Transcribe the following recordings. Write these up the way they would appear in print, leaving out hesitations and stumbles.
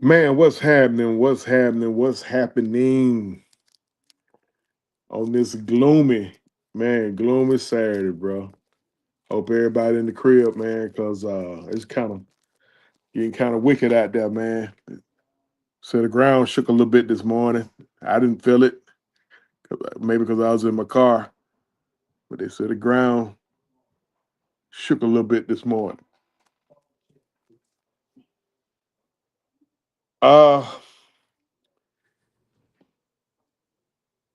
Man, what's happening? What's happening? What's happening on this gloomy Saturday, bro? Hope everybody in the crib, man, because it's getting kind of wicked out there, man. So the ground shook a little bit this morning. I didn't feel it, maybe because I was in my car, but they said the ground shook a little bit this morning. Uh,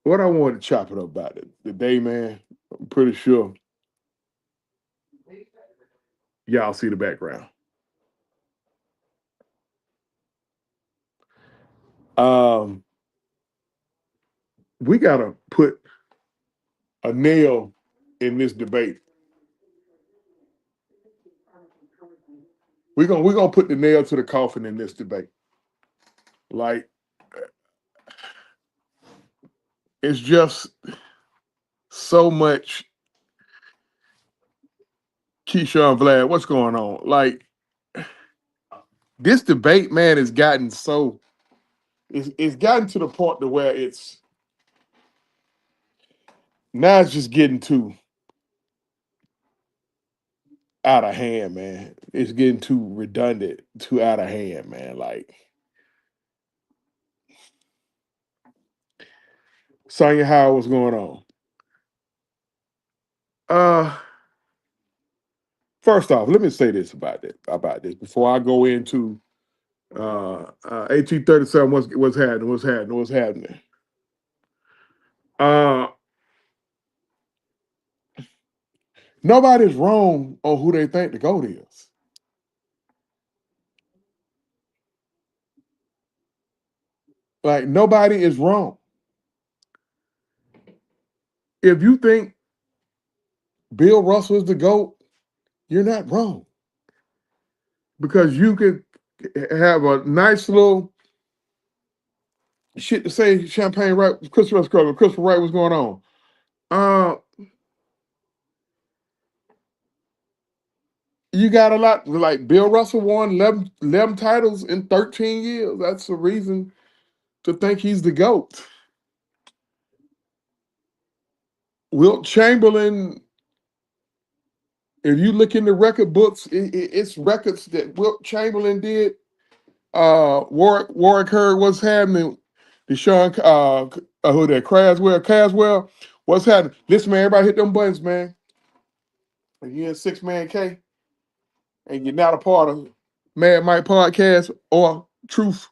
what I wanted to chop it up about it today, man. I'm pretty sure y'all see the background. Um, we gotta put a nail in this debate. We're gonna put the nail to the coffin in this debate. Like it's just so much Keyshawn Vlad. What's going on? Like this debate, man, has gotten so it's gotten to the point to where it's just getting too out of hand, man. It's getting too redundant, too out of hand, man. Like Sonya Howard, what's going on? Uh First off, let me say this about this before I go into 1837. What's happening? What's happening? Uh, Nobody's wrong on who they think the GOAT is. Like nobody is wrong. If you think Bill Russell is the GOAT, you're not wrong because you could have a nice little shit to say. Champagne right, Christopher Wright, what's going on? Uh, you got a lot like Bill Russell won 11 titles in 13 years. That's the reason to think he's the GOAT. Wilt Chamberlain, if you look in the record books, it's records that Wilt Chamberlain did. Warwick Heard, what's happening? Deshaun, who that? Caswell, what's happening? Listen, man, everybody hit them buttons, man. If you're in Six Man K and you're not a part of Mad Mike Podcast or Truth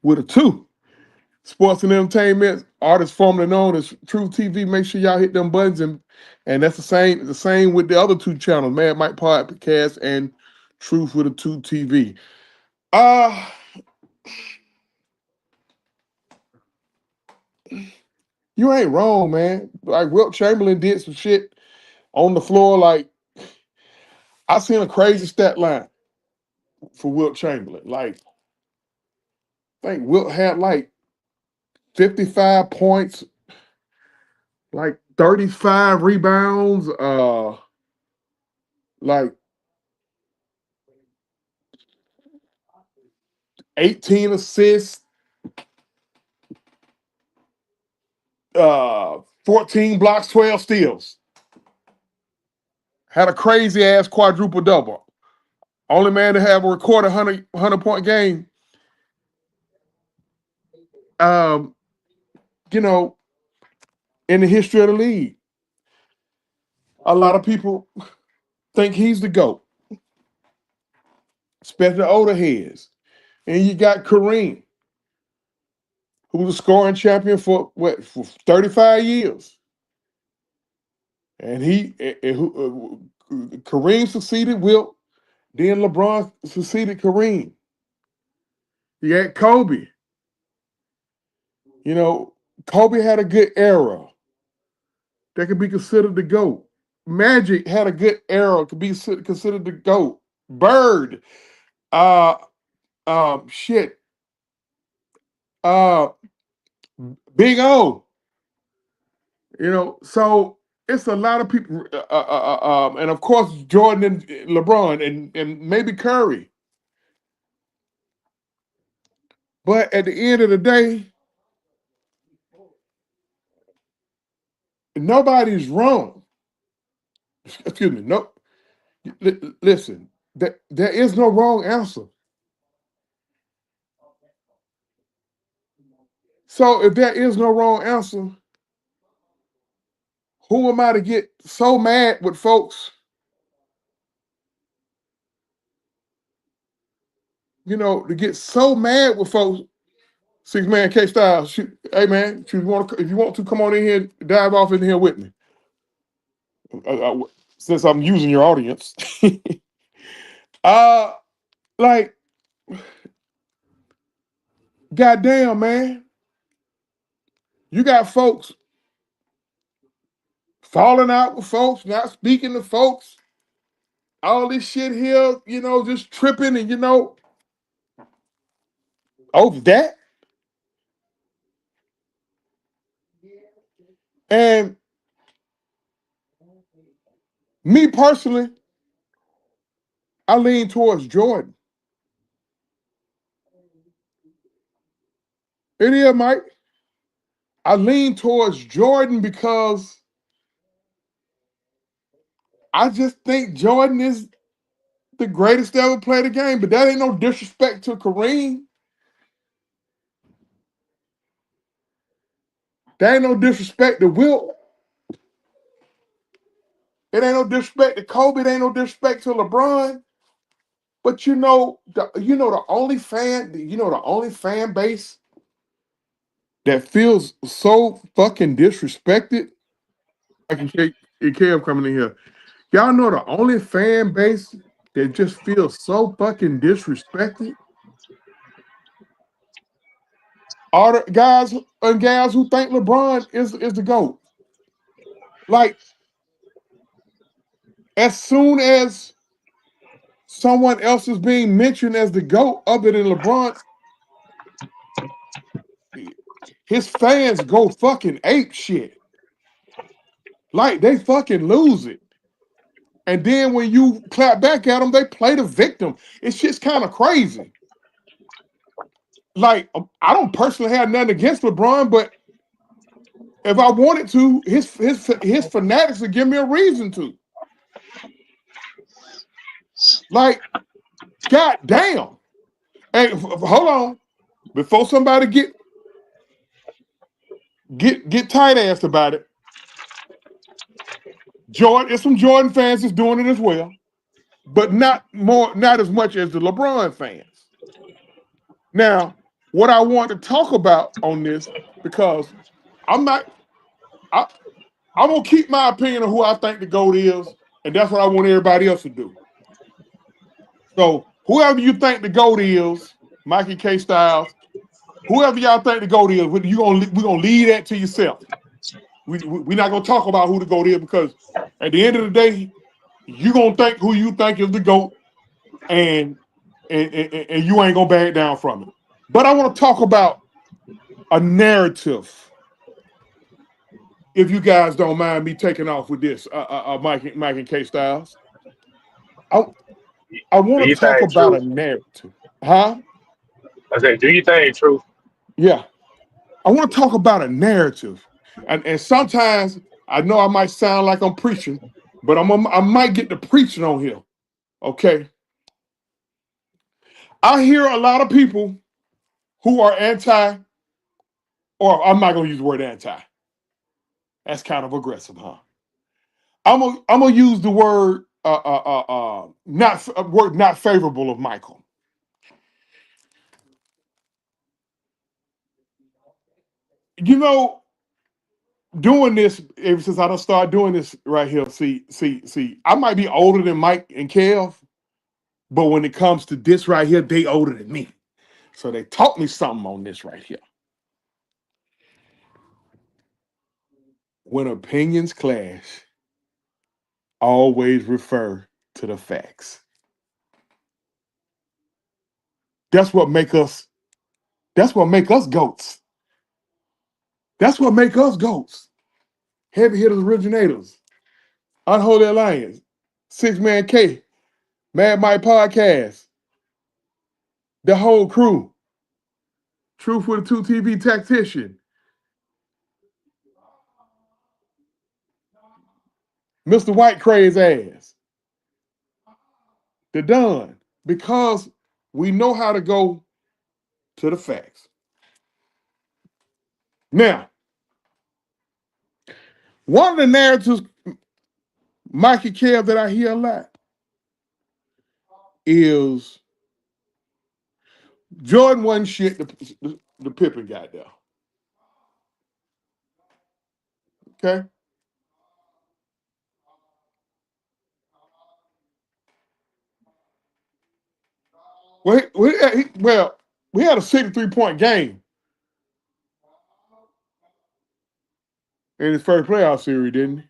with a two, sports and entertainment, artists formerly known as Truth TV. Make sure y'all hit them buttons, and that's the same with the other two channels, Mad Mike Podcast and Truth with a Two TV. Uh you ain't wrong, man. Like Wilt Chamberlain did some shit on the floor. Like I seen a crazy stat line for Wilt Chamberlain. Like I think Wilt had like 55 points, like 35 rebounds, like 18 assists, 14 blocks, 12 steals. Had a crazy ass quadruple double. Only man to have a recorded 100 point game. Um, you know, in the history of the league. A lot of people think he's the GOAT, especially the older heads. And you got Kareem, who was a scoring champion for 35 years. And Kareem succeeded Wilt, then LeBron succeeded Kareem. You had Kobe. You know, Kobe had a good era that could be considered the GOAT. Magic had a good era, could be considered the GOAT. Bird, uh, shit, uh, Big O. So it's a lot of people, and of course Jordan and LeBron and maybe Curry. But at the end of the day, nobody's wrong. Excuse me. No, listen. There is no wrong answer. So if there is no wrong answer, who am I to get so mad with folks? To get so mad with folks. 6 Man K Style. Hey man, if you want to come on in here, dive off in here with me. Since I'm using your audience, uh, like, goddamn man, you got folks falling out with folks, not speaking to folks, all this shit here, just tripping and over that. And me personally, I lean towards Jordan. It is, Mike. I lean towards Jordan because I just think Jordan is the greatest to ever play the game. But that ain't no disrespect to Kareem. That ain't no disrespect to Wilt. It ain't no disrespect to Kobe. It ain't no disrespect to LeBron. But the only fan base that feels so fucking disrespected. I can Kev coming in here. Y'all know the only fan base that just feels so fucking disrespected are the guys and gals who think LeBron is the GOAT. Like, as soon as someone else is being mentioned as the GOAT other than LeBron, his fans go fucking ape shit. Like, they fucking lose it. And then when you clap back at them, they play the victim. It's just kind of crazy. Like, I don't personally have nothing against LeBron, but if I wanted to, his fanatics would give me a reason to. Like, god damn. Hey, hold on. Before somebody get tight assed about it, there's some Jordan fans that's doing it as well, but not as much as the LeBron fans. Now, what I want to talk about on this, because I'm gonna keep my opinion of who I think the GOAT is, and that's what I want everybody else to do. So whoever you think the GOAT is, Mikey K Styles, whoever y'all think the GOAT is, we're gonna leave that to yourself. We're not gonna talk about who the GOAT is, because at the end of the day, you're gonna think who you think is the GOAT, and you ain't gonna back down from it. But I want to talk about a narrative, if you guys don't mind me taking off with this, Mike and K Styles. I Do want you to talk think about true? a narrative. Huh? I said, do you think true? Yeah. I want to talk about a narrative. And sometimes I know I might sound like I'm preaching, but I might get to preaching on here. Okay. I hear a lot of people who are anti, or I'm not gonna use the word anti. That's kind of aggressive, huh? I'm gonna use the word not favorable of Michael. You know, doing this ever since I don't start doing this right here. See. I might be older than Mike and Kev, but when it comes to this right here, they older than me. So they taught me something on this right here. When opinions clash, always refer to the facts. That's what make us. That's what make us goats. That's what make us goats. Heavy hitters, originators, unholy alliance, 6 Man K, Mad Mike podcast, the whole crew. Truth with a 2 TV tactician. Mr. White crazy ass. They're done. Because we know how to go to the facts. Now, one of the narratives, Mikey Kev, that I hear a lot is Jordan wasn't shit, the Pippen got there. Okay? Well, we had a 63-point game in his first playoff series, didn't he?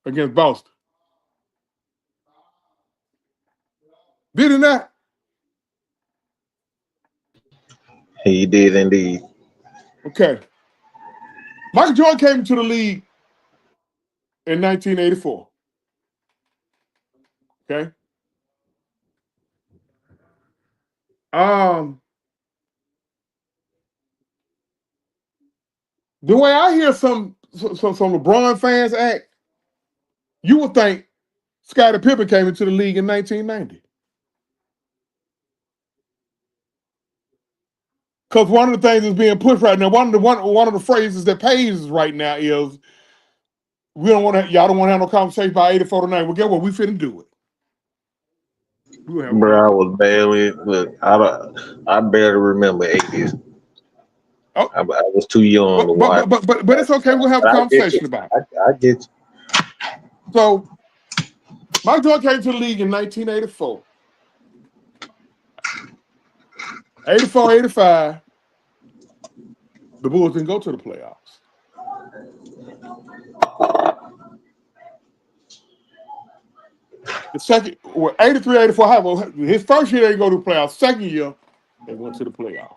Against Boston. Did he not? He did indeed. Okay. Michael Jordan came into the league in 1984. Okay. The way I hear some LeBron fans act, you would think Scottie Pippen came into the league in 1990. Because one of the things that's being pushed right now, one of the phrases that pays right now is y'all don't want to have no conversation about 84 tonight. Well, guess what? We finna do it. Bro, I was barely I barely remember 80s. Oh, I was too young to watch. But it's okay. We'll have a conversation about it. I get you. So, Mike Jordan came to the league in 1984. 84, 85, the Bulls didn't go to the playoffs. The second, 83, 84, his first year they didn't go to the playoffs. Second year, they went to the playoffs.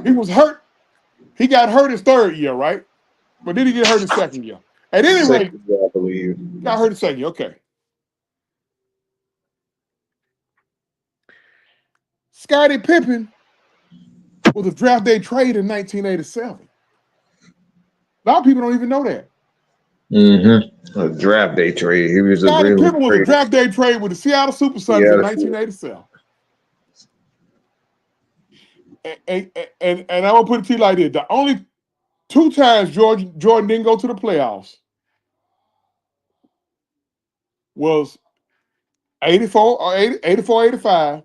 He was hurt. He got hurt his third year, right? But then he get hurt his second year. At any rate, I believe. Got hurt his second year. Okay. Scottie Pippen was a draft day trade in 1987. A lot of people don't even know that. Mm-hmm. A draft day trade. He was Scottie a Pippen was a draft day trade with the Seattle Supersonics in 1987. And I'm gonna put it to you like this: the only 2 times Jordan didn't go to the playoffs was 84, 85,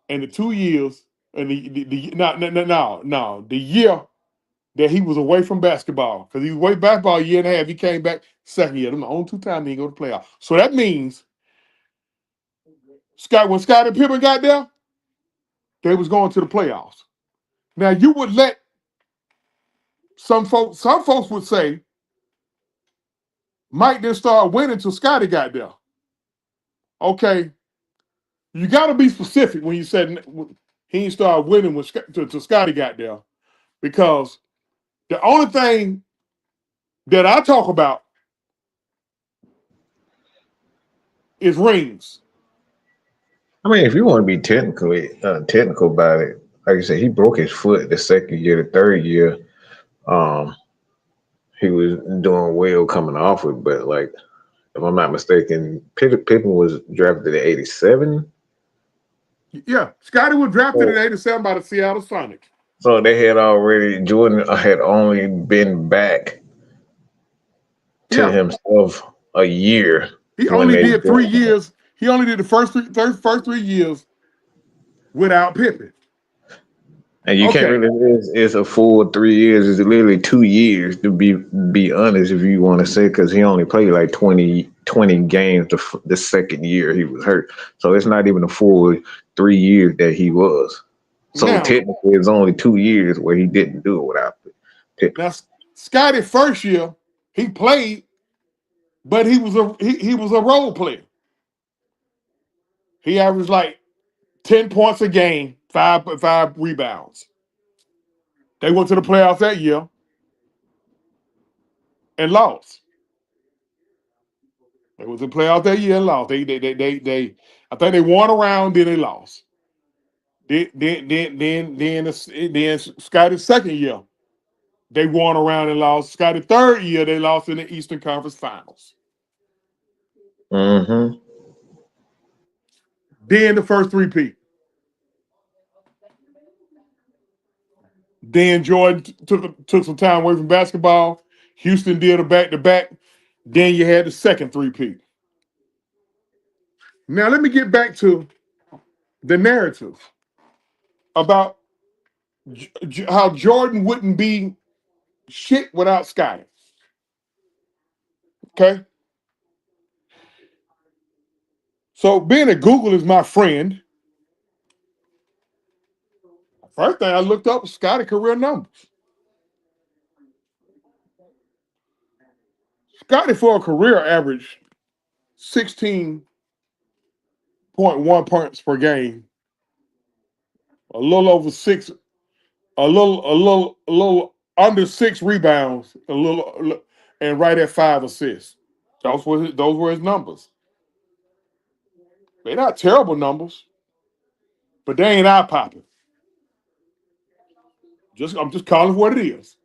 and the 2 years, and the year that he was away from basketball, because he was away from basketball a year and a half. He came back second year. Them the only 2 times he didn't go to playoffs. So that means when Scottie Pippen got there, they was going to the playoffs. Now you would let some folks would say Mike didn't start winning until Scottie got there. Okay, you got to be specific when you said he didn't start winning when till Scottie got there, because the only thing that I talk about is rings. I mean, if you want to be technical about it, like I said, he broke his foot the second year. The third year, he was doing well coming off it. But like, if I'm not mistaken, Pippen was drafted at 87. Yeah, Scottie was drafted in 87 by the Seattle Sonics. So Jordan had only been back to himself a year. He only did 3 years. He only did the first 3 years without Pippen. And you can't really. It's a full 3 years. It's literally 2 years to be honest, if you want to say, because he only played like 20 games the second year he was hurt. So it's not even a full 3 years that he was. So technically, it's only 2 years where he didn't do it without Pippen. Now, Scottie first year he played, but he was a role player. He averaged like 10 points a game, 5 rebounds. They went to the playoffs that year and lost. They was in the playoffs that year and lost. They I think they won a round, then they lost. Then Scotty's second year, they won around and lost. Scotty's third year, they lost in the Eastern Conference Finals. Mm-hmm. Then the first three-peat. Then Jordan took some time away from basketball. Houston did a back-to-back. Then you had the second three-peat. Now let me get back to the narrative about how Jordan wouldn't be shit without Scotty. Okay? So being that Google is my friend, first thing I looked up was Scotty career numbers. Scotty for a career average 16.1 points per game, a little over six, a little under 6 rebounds, and right at 5 assists. Those were his numbers. They're not terrible numbers, but they ain't eye popping. I'm just calling it what it is.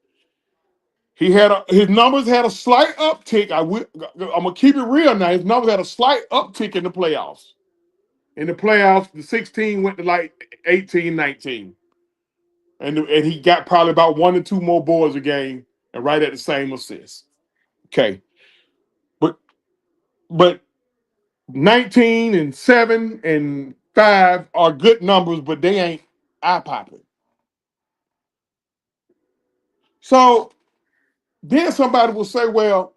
His numbers had a slight uptick. I'm gonna keep it real now. His numbers had a slight uptick in the playoffs. In the playoffs, the 16 went to like 18, 19. And he got probably about 1 or 2 more boards a game and right at the same assist. Okay. But 19 and 7 and 5 are good numbers, but they ain't eye popping. So then somebody will say, well,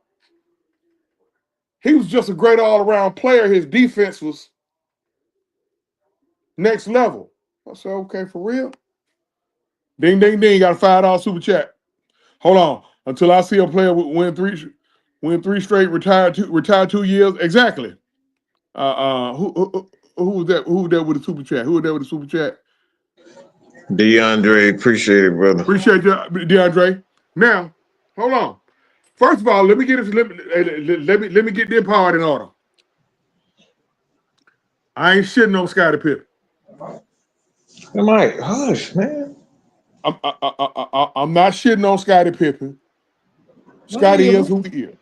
he was just a great all-around player. His defense was next level. I said, okay, for real? Ding, ding, ding, got a $5 super chat. Hold on. Until I see a player win three straight, retire 2 years. Exactly. Who was that? Who was that with a super chat? Who was that with a super chat? DeAndre, appreciate it, brother. Appreciate you, DeAndre. Now, hold on. First of all, let me get this part in order. I ain't shitting on Scottie Pippen. I'm like, hush, man. I'm not shitting on Scottie Pippen. Scottie is who he is.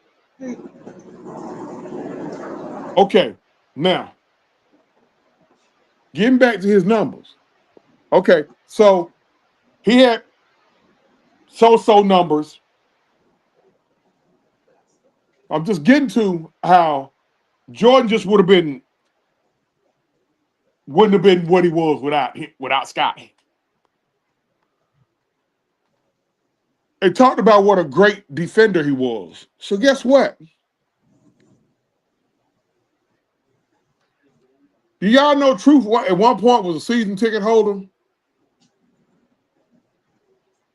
Okay, now getting back to his numbers. Okay, so he had so numbers. I'm just getting to how Jordan just wouldn't have been what he was without Scottie. They talked about what a great defender he was. So guess what? Do y'all know Truth at one point was a season ticket holder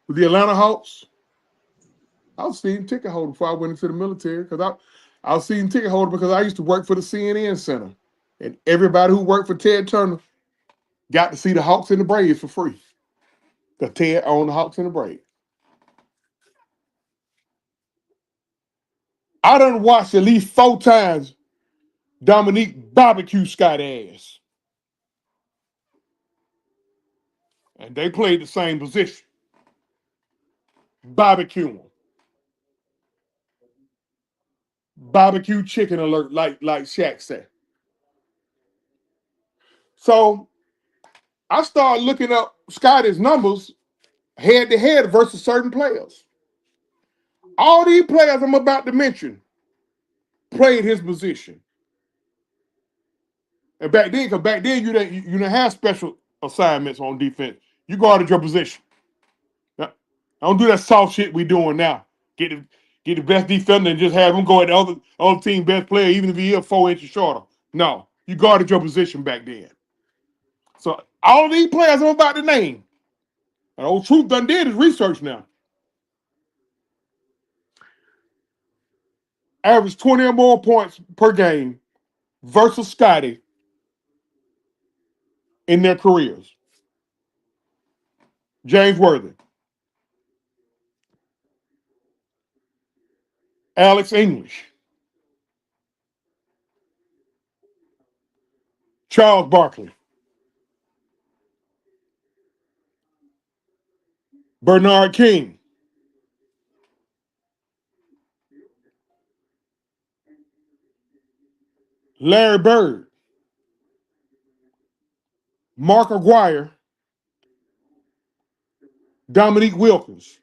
with the Atlanta Hawks? I was a season ticket holder before I went into the military because I was a season ticket holder because I used to work for the CNN Center. And everybody who worked for Ted Turner got to see the Hawks and the Braves for free. Because Ted owned the Hawks and the Braves. I done watched at least 4 times Dominique barbecue Scotty ass. And they played the same position. Barbecue. Barbecue chicken alert, like Shaq said. So I started looking up Scotty's numbers head-to-head versus certain players. All these players I'm about to mention played his position. And back then you didn't have special assignments on defense. You guarded your position. Now, don't do that soft shit we doing now. Get the best defender and just have him go at the other team best player, even if he is 4 inches shorter. No, you guarded your position back then. So all of these players I'm about to name, and old Truth done did his research now. Average 20 or more points per game versus Scotty in their careers. James Worthy, Alex English, Charles Barkley, Bernard King, Larry Bird, Mark Aguirre, Dominique Wilkins.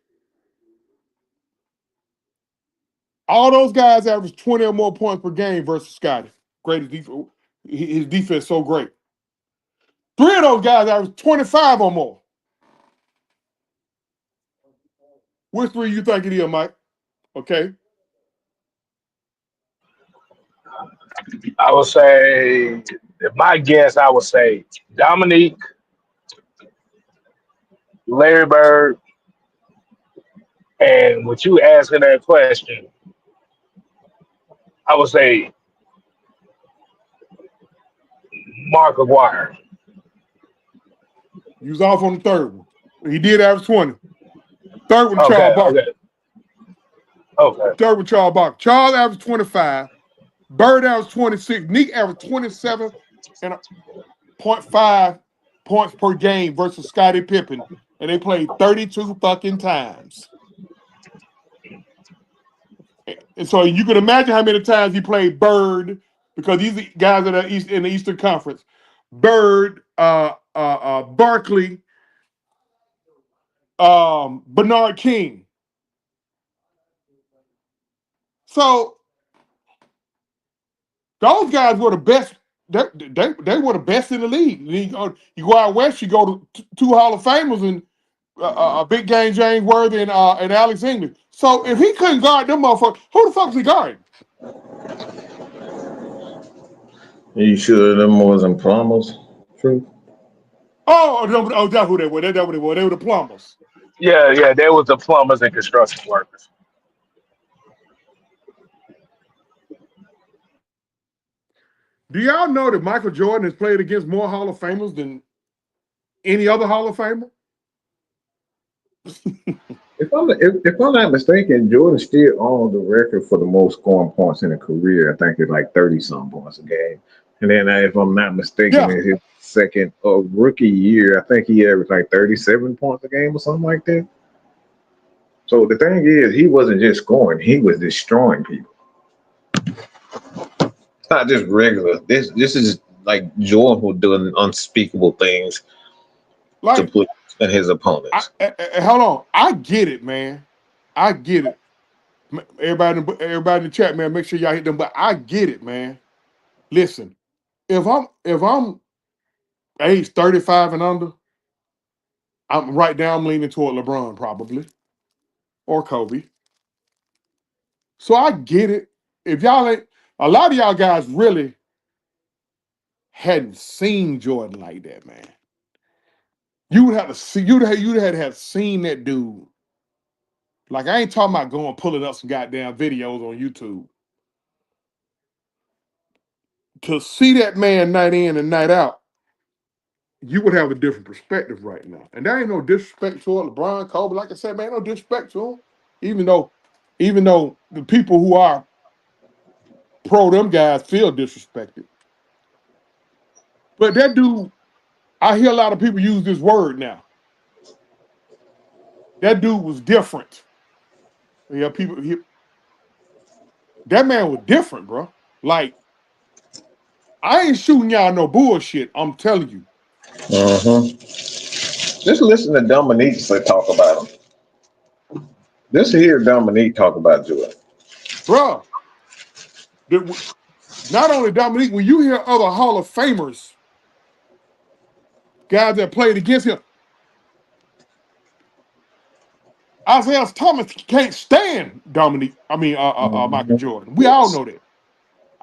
All those guys average 20 or more points per game versus Scotty. Greatest defense. His defense so great. 3 of those guys average 25 or more. Which 3 you think it is, Mike? Okay. I would say, if my guess, I would say Dominique, Larry Bird, and with you asking that question, I would say Mark Aguirre. He was off on the third one. He did average 20. Third one, Okay, Charles Barkley. okay. Third one, Charles Barkley. Charles averaged 25. Bird averaged 26. Nick averaged 27 and 0.5 points per game versus Scottie Pippen. And they played 32 fucking times. And so you can imagine how many times he played Bird, because these guys are in the Eastern Conference. Bird, Barkley, Bernard King. So those guys were the best. They were the best in the league. You go out west, you go to 2 Hall of Famers and Big Game James Worthy and Alex English. So if he couldn't guard them motherfuckers, who the fuck is he guarding? Are you sure them wasn't plumbers? True. Oh, that's who they were. That's what they were. They were the plumbers. Yeah, there was the plumbers and construction workers. Do y'all know that Michael Jordan has played against more Hall of Famers than any other Hall of Famer? If I'm not mistaken, Jordan still owns the record for the most scoring points in a career. I think it's like 30-some points a game. And then if I'm not mistaken, in his second rookie year, I think he averaged like 37 points a game or something like that. So the thing is, he wasn't just scoring; he was destroying people. It's not just regular. This is like Jordan was doing unspeakable things to put in his opponents. Hold on, I get it, man. I get it. Everybody in the chat, man, make sure y'all hit them. But I get it, man. Listen, if I'm age 35 and under, I'm right now. I'm leaning toward LeBron probably or Kobe. So I get it. If y'all ain't, a lot of y'all guys really hadn't seen Jordan like that, man. You would have to see. You'd had to have seen that dude. Like, I ain't talking about going pulling up some goddamn videos on YouTube. To see that man night in and night out, you would have a different perspective right now. And there ain't no disrespect to LeBron, Kobe. Like I said, man, no disrespect to him. Even though the people who are pro them guys feel disrespected. But that dude, I hear a lot of people use this word now. That dude was different. Yeah, that man was different, bro. Like, I ain't shooting y'all no bullshit. I'm telling you. Just listen to Dominique talk about him. Just hear Dominique talk about Jordan. Bro, not only Dominique, when you hear other Hall of Famers, guys that played against him, Isaiah Thomas can't stand Dominique. I mean, Michael Jordan. We all know that.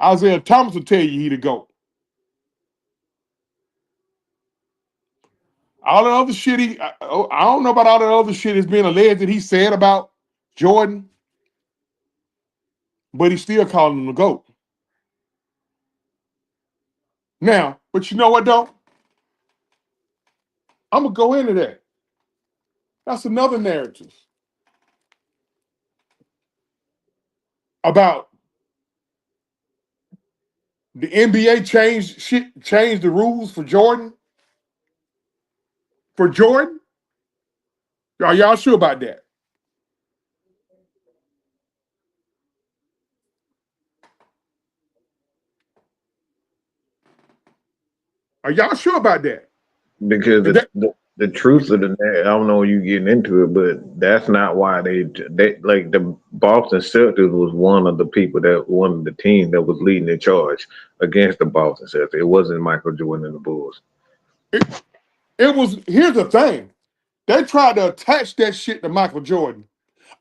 Isaiah Thomas will tell you he the GOAT. All the other shit I don't know about all the other shit that's being alleged that he said about Jordan, but he's still calling him the GOAT. Now, but you know what though? I'm gonna go into that. That's another narrative about the NBA changed the rules for Jordan. For Jordan, Are y'all sure about that? Are y'all sure about that? Because That the truth of the matter, I don't know you getting into it, but that's not why they like the Boston Celtics was one of the team that was leading the charge against the Boston Celtics. It wasn't Michael Jordan and the Bulls. it, it was. Here's the thing. They tried to attach that shit to Michael Jordan.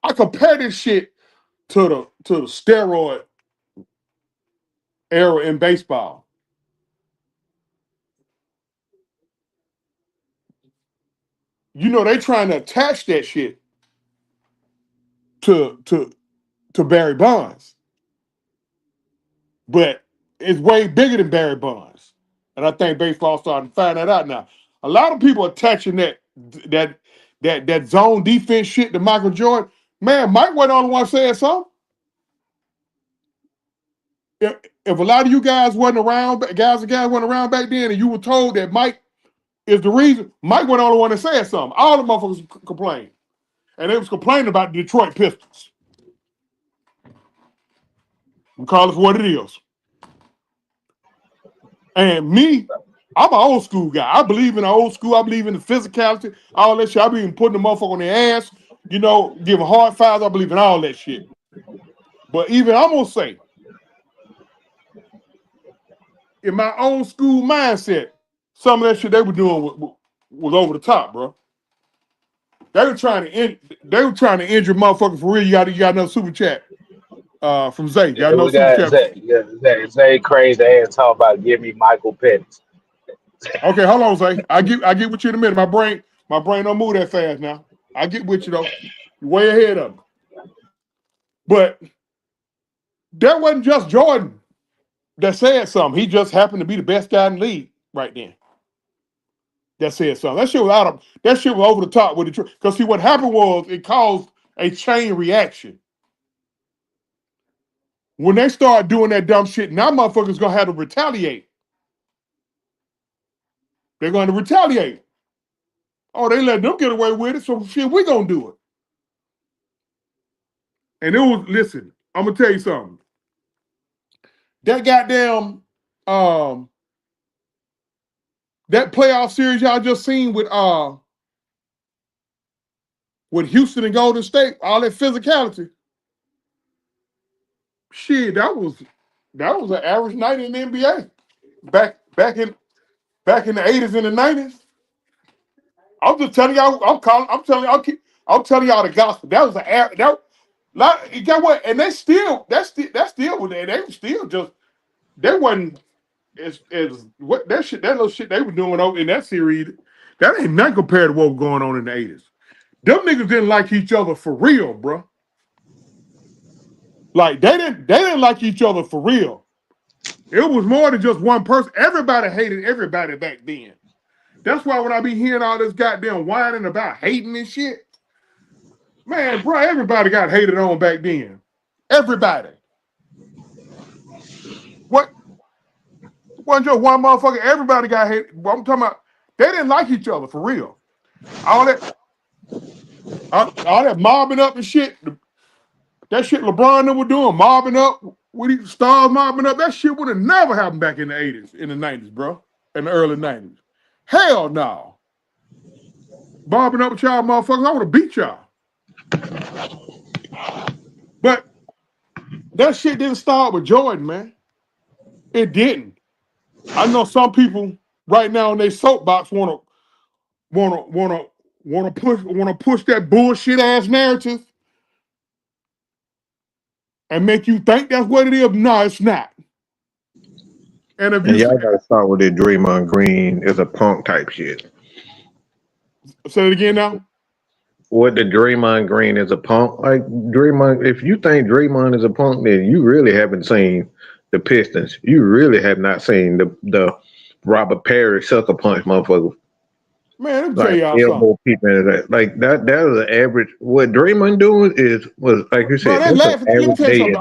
I compare this shit to the steroid era in baseball. You know, they trying to attach that shit to Barry Bonds, but it's way bigger than Barry Bonds, and I think baseball starting to find that out now. A lot of people attaching that that zone defense shit to Michael Jordan. Man, Mike wasn't the only one saying something. If a lot of you guys wasn't around, guys and guys wasn't around back then, and you were told that Mike is the reason, Mike wasn't the only one that said something. All the motherfuckers complained, and they was complaining about the Detroit Pistons. We call it for what it is. And me, I'm an old school guy. I believe in the old school. I believe in the physicality, all that shit. I believe in putting the motherfucker on their ass, you know, giving hard fouls. I believe in all that shit. But even I'm gonna say, in my old school mindset, some of that shit they were doing was over the top, bro. They were trying to injure motherfuckers for real. You got another super chat from Zay. Yeah, Got another we super got chat. Zay. Yeah, Zay crazy ass talk about give me Michael Penix. Okay, hold on, Zay. I get with you in a minute. My brain don't move that fast now. I get with you though. You're way ahead of me. But that wasn't just Jordan that said something. He just happened to be the best guy in the league right then. That said something. That shit was over the top with the truth. Because see, what happened was it caused a chain reaction. When they start doing that dumb shit, now motherfuckers gonna have to retaliate. They're gonna retaliate. Oh, they let them get away with it, so shit, we gonna do it. And it was, listen, I'm gonna tell you something. That goddamn that playoff series y'all just seen with Houston and Golden State, all that physicality. Shit, that was an average night in the NBA. Back in the 80s and the 90s. I'm just telling y'all, I'm telling y'all the gospel. That was you got what? And that's still was there. They were still just they wasn't as what that little shit they were doing over in that series. That ain't nothing compared to what was going on in the 80s. Them niggas didn't like each other for real, bro. Like they didn't like each other for real. It was more than just one person. Everybody hated everybody back then. That's why when I be hearing all this goddamn whining about hating and shit, man, bro, everybody got hated on back then. Everybody. What? Wasn't just one motherfucker. Everybody got hated. I'm talking about they didn't like each other for real. All that mobbing up and shit. That shit LeBron them were doing, mobbing up, with these stars mobbing up. That shit would have never happened back in the 80s, in the 90s, bro. In the early 90s. Hell no. Mobbing up with y'all motherfuckers, I would have beat y'all. But that shit didn't start with Jordan, man. It didn't. I know some people right now in their soapbox wanna push that bullshit ass narrative and make you think that's what it is. No, it's not. And if And you y'all gotta start with that Draymond Green is a punk type shit. say it again now. What the Draymond Green is a punk? Like Draymond, if you think Draymond is a punk, then you really haven't seen the Pistons. You really have not seen the Robert Perry sucker punch motherfucker. Man, let me tell Like y'all something. elbow people and that. Like that is an average. What Draymond doing was like you Bro, said, they that's an laughing. Let me average tell you day. something. The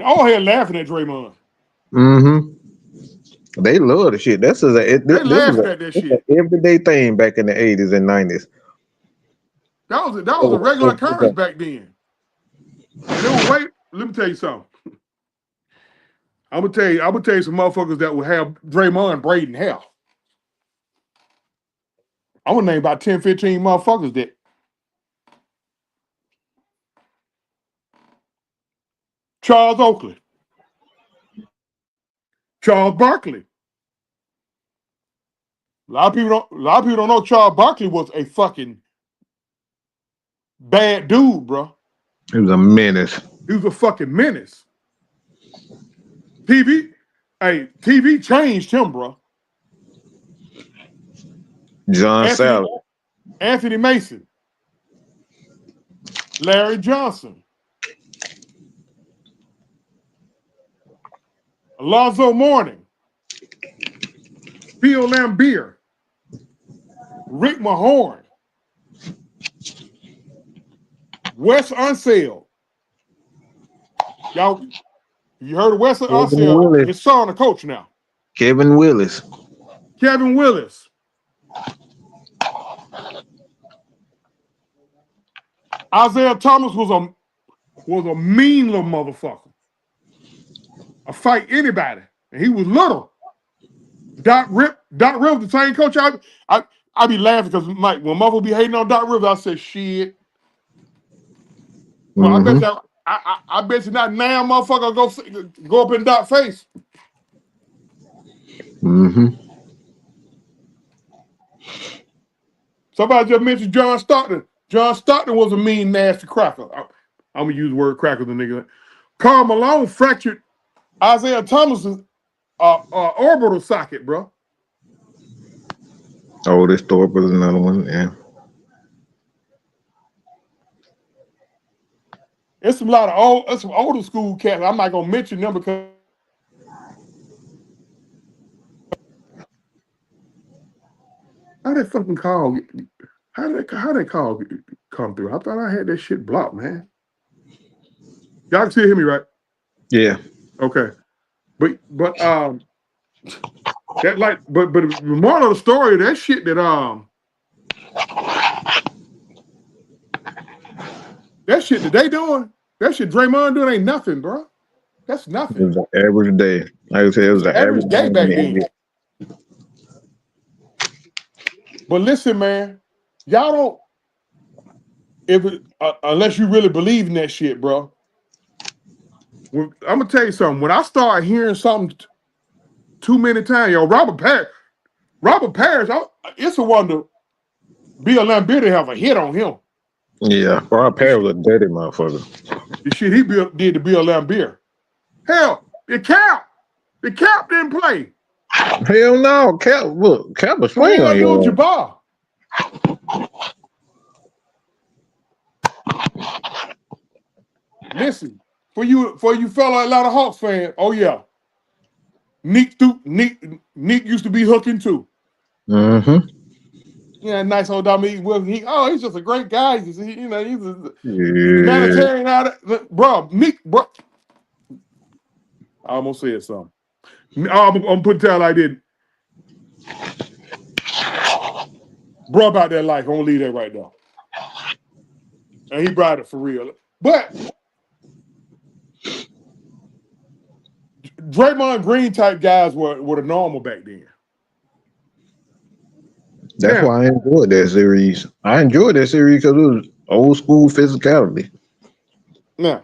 all head laughing at Draymond. Mm-hmm. They love the shit. They laughing at that It's an shit. everyday thing back in the 80s and 90s. That was a regular occurrence back then. And it was let me tell you something. I'm gonna tell you some motherfuckers that would have Draymond braiding hair. I'm gonna name about 10, 15 motherfuckers that. Charles Oakley, Charles Barkley. A lot of people don't know Charles Barkley was a fucking bad dude, bro. He was a menace. He was a fucking menace. TV changed him, bro. John Salley. Anthony Mason, Larry Johnson, Alonzo Mourning, Bill Laimbeer, Rick Mahorn, Wes Unseld. Y'all, you heard of Wes Unseld? His son, the coach now. Kevin Willis. Kevin Willis. Isaiah Thomas was a mean little motherfucker. A fight anybody, and he was little. Doc Rivers, the same coach. I be laughing because Mike, when mother be hating on Doc Rivers, I said shit. Well, I bet you not now, motherfucker, go up in Doc's face. Somebody just mentioned John Stockton. John Stockton was a mean, nasty cracker. I'm gonna use the word cracker, the nigga. Karl Malone fractured Isaiah Thomas's orbital socket, bro. Oh, this Thorpe was another one. Yeah. It's some older school cats. I'm not gonna mention them because how that fucking call? How that call come through? I thought I had that shit blocked, man. Y'all can still hear me, right? Yeah. Okay. But the moral of the story, that shit that they doing, that shit Draymond doing ain't nothing, bro. That's nothing. It was an average day. Like I said, it was an average day back then. But listen, man, y'all don't unless you really believe in that shit, bro. I'm gonna tell you something. When I start hearing something too many times, yo, Robert Parrish, it's a wonder Bill Laimbeer to have a hit on him. Yeah, Robert Parrish was a dirty motherfucker. The shit he did to Bill Laimbeer. Hell, the cap didn't play. Hell no, Cap was playing on your Jabbar. Listen, for you fella, a lot of Hawks fans. Oh yeah, Nick used to be hooking too. Mm-hmm. Yeah, nice old Dominique Wilkins. He's just a great guy. He's a humanitarian out of bro. Nick, bro. I almost said something. I'm putting down like this. Bro about that life. I'm gonna leave that right now. And he brought it for real. But Draymond Green type guys were the normal back then. That's why I enjoyed that series. I enjoyed that series because it was old school physicality. Now,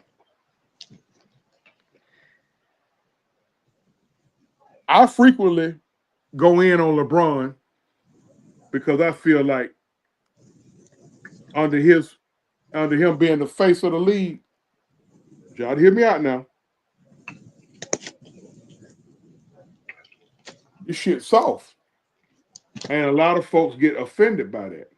I frequently go in on LeBron because I feel like under him being the face of the league, y'all hear me out now. This shit's soft. And a lot of folks get offended by that.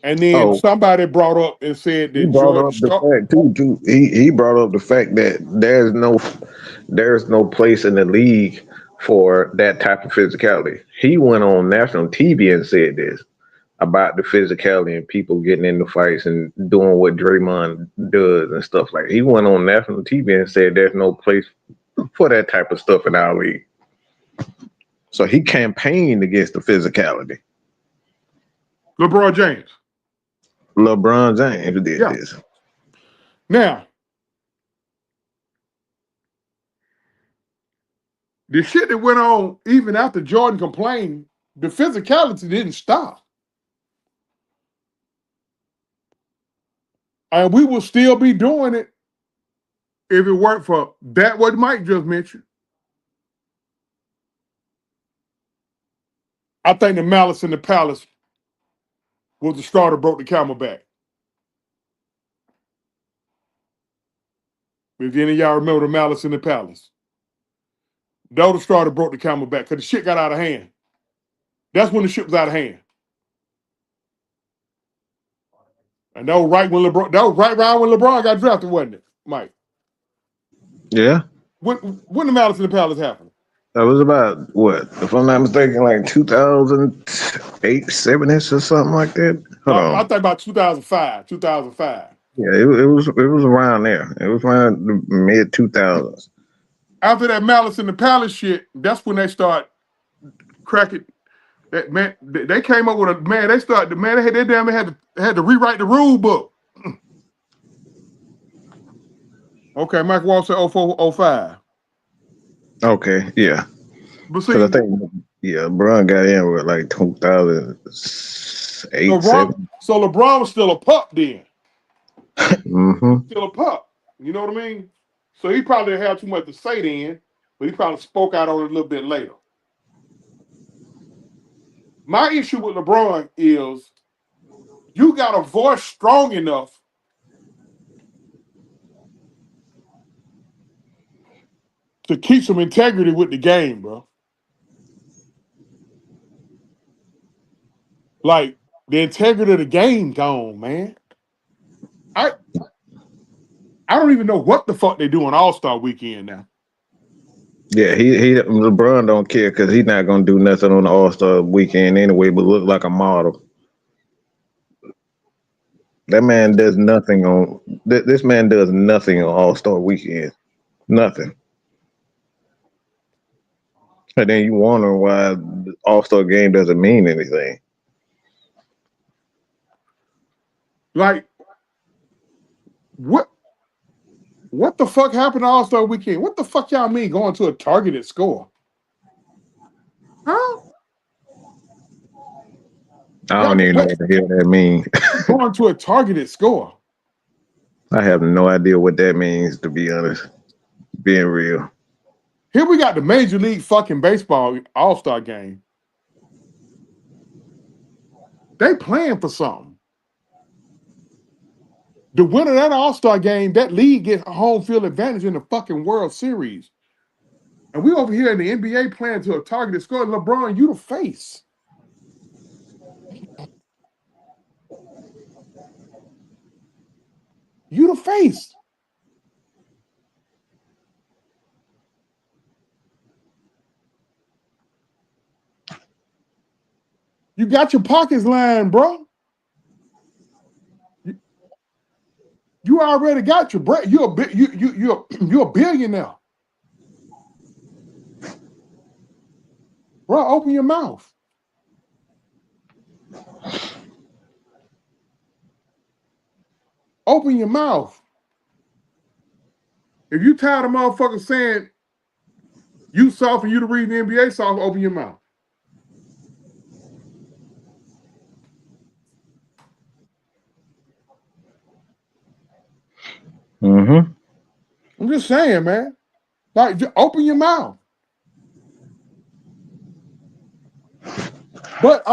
And then somebody brought up and said that he brought up the fact too. He brought up the fact that there's no place in the league for that type of physicality. He went on national TV and said this about the physicality and people getting into fights and doing what Draymond does and stuff like that. He went on national TV and said there's no place for that type of stuff in our league. So he campaigned against the physicality. LeBron James. LeBron James did Yeah. this. Now, the shit that went on even after Jordan complained, the physicality didn't stop. And we will still be doing it if it weren't for that what Mike just mentioned. I think the malice in the palace was the straw that broke the camel back. If any of y'all remember the malice in the palace, that was the straw that broke the camel back because the shit got out of hand. That's when the shit was out of hand. And that was right when LeBron. That was right around when LeBron got drafted, wasn't it, Mike? Yeah. When the malice in the palace happened? That was about what, if I'm not mistaken, like 2008, 7ish or something like that. Hold I on. think about 2005. 2005. Yeah, it was around there. It was around the mid 2000s. After that malice in the palace shit, that's when they start cracking. That man, they came up with a man. They started. Man, they damn had to rewrite the rule book. Okay, Mike Wall said 0405. Okay, yeah. But see, Because I think, yeah, LeBron got in with like 2008, 7. So LeBron was still a pup then. Mm-hmm. Still a pup. You know what I mean? So he probably didn't have too much to say then, but he probably spoke out on it a little bit later. My issue with LeBron is you got a voice strong enough to keep some integrity with the game, bro. Like, the integrity of the game gone, man. I don't even know what the fuck they do on All-Star Weekend now. Yeah, he LeBron don't care because he's not gonna do nothing on the All-Star Weekend anyway, but look like a model. That man does nothing on this man does nothing on All-Star Weekend. Nothing. And then you wonder why the All-Star game doesn't mean anything. Like, what the fuck happened to All-Star Weekend? What the fuck y'all mean going to a targeted score? Huh? I don't even know what the hell that means. Going to a targeted score. I have no idea what that means, to be honest. Being real. Here we got the Major League fucking Baseball All-Star game. They playing for something. The winner of that All-Star game, that league gets a home field advantage in the fucking World Series. And we over here in the NBA playing to a targeted score. LeBron, you the face. You the face. You got your pockets lined, bro. You already got your bread. You're a billionaire. Bro, open your mouth. Open your mouth. If you tired of motherfuckers saying you soft and you to read the NBA soft, open your mouth. Mm-hmm. I'm just saying, man. Like, just open your mouth. But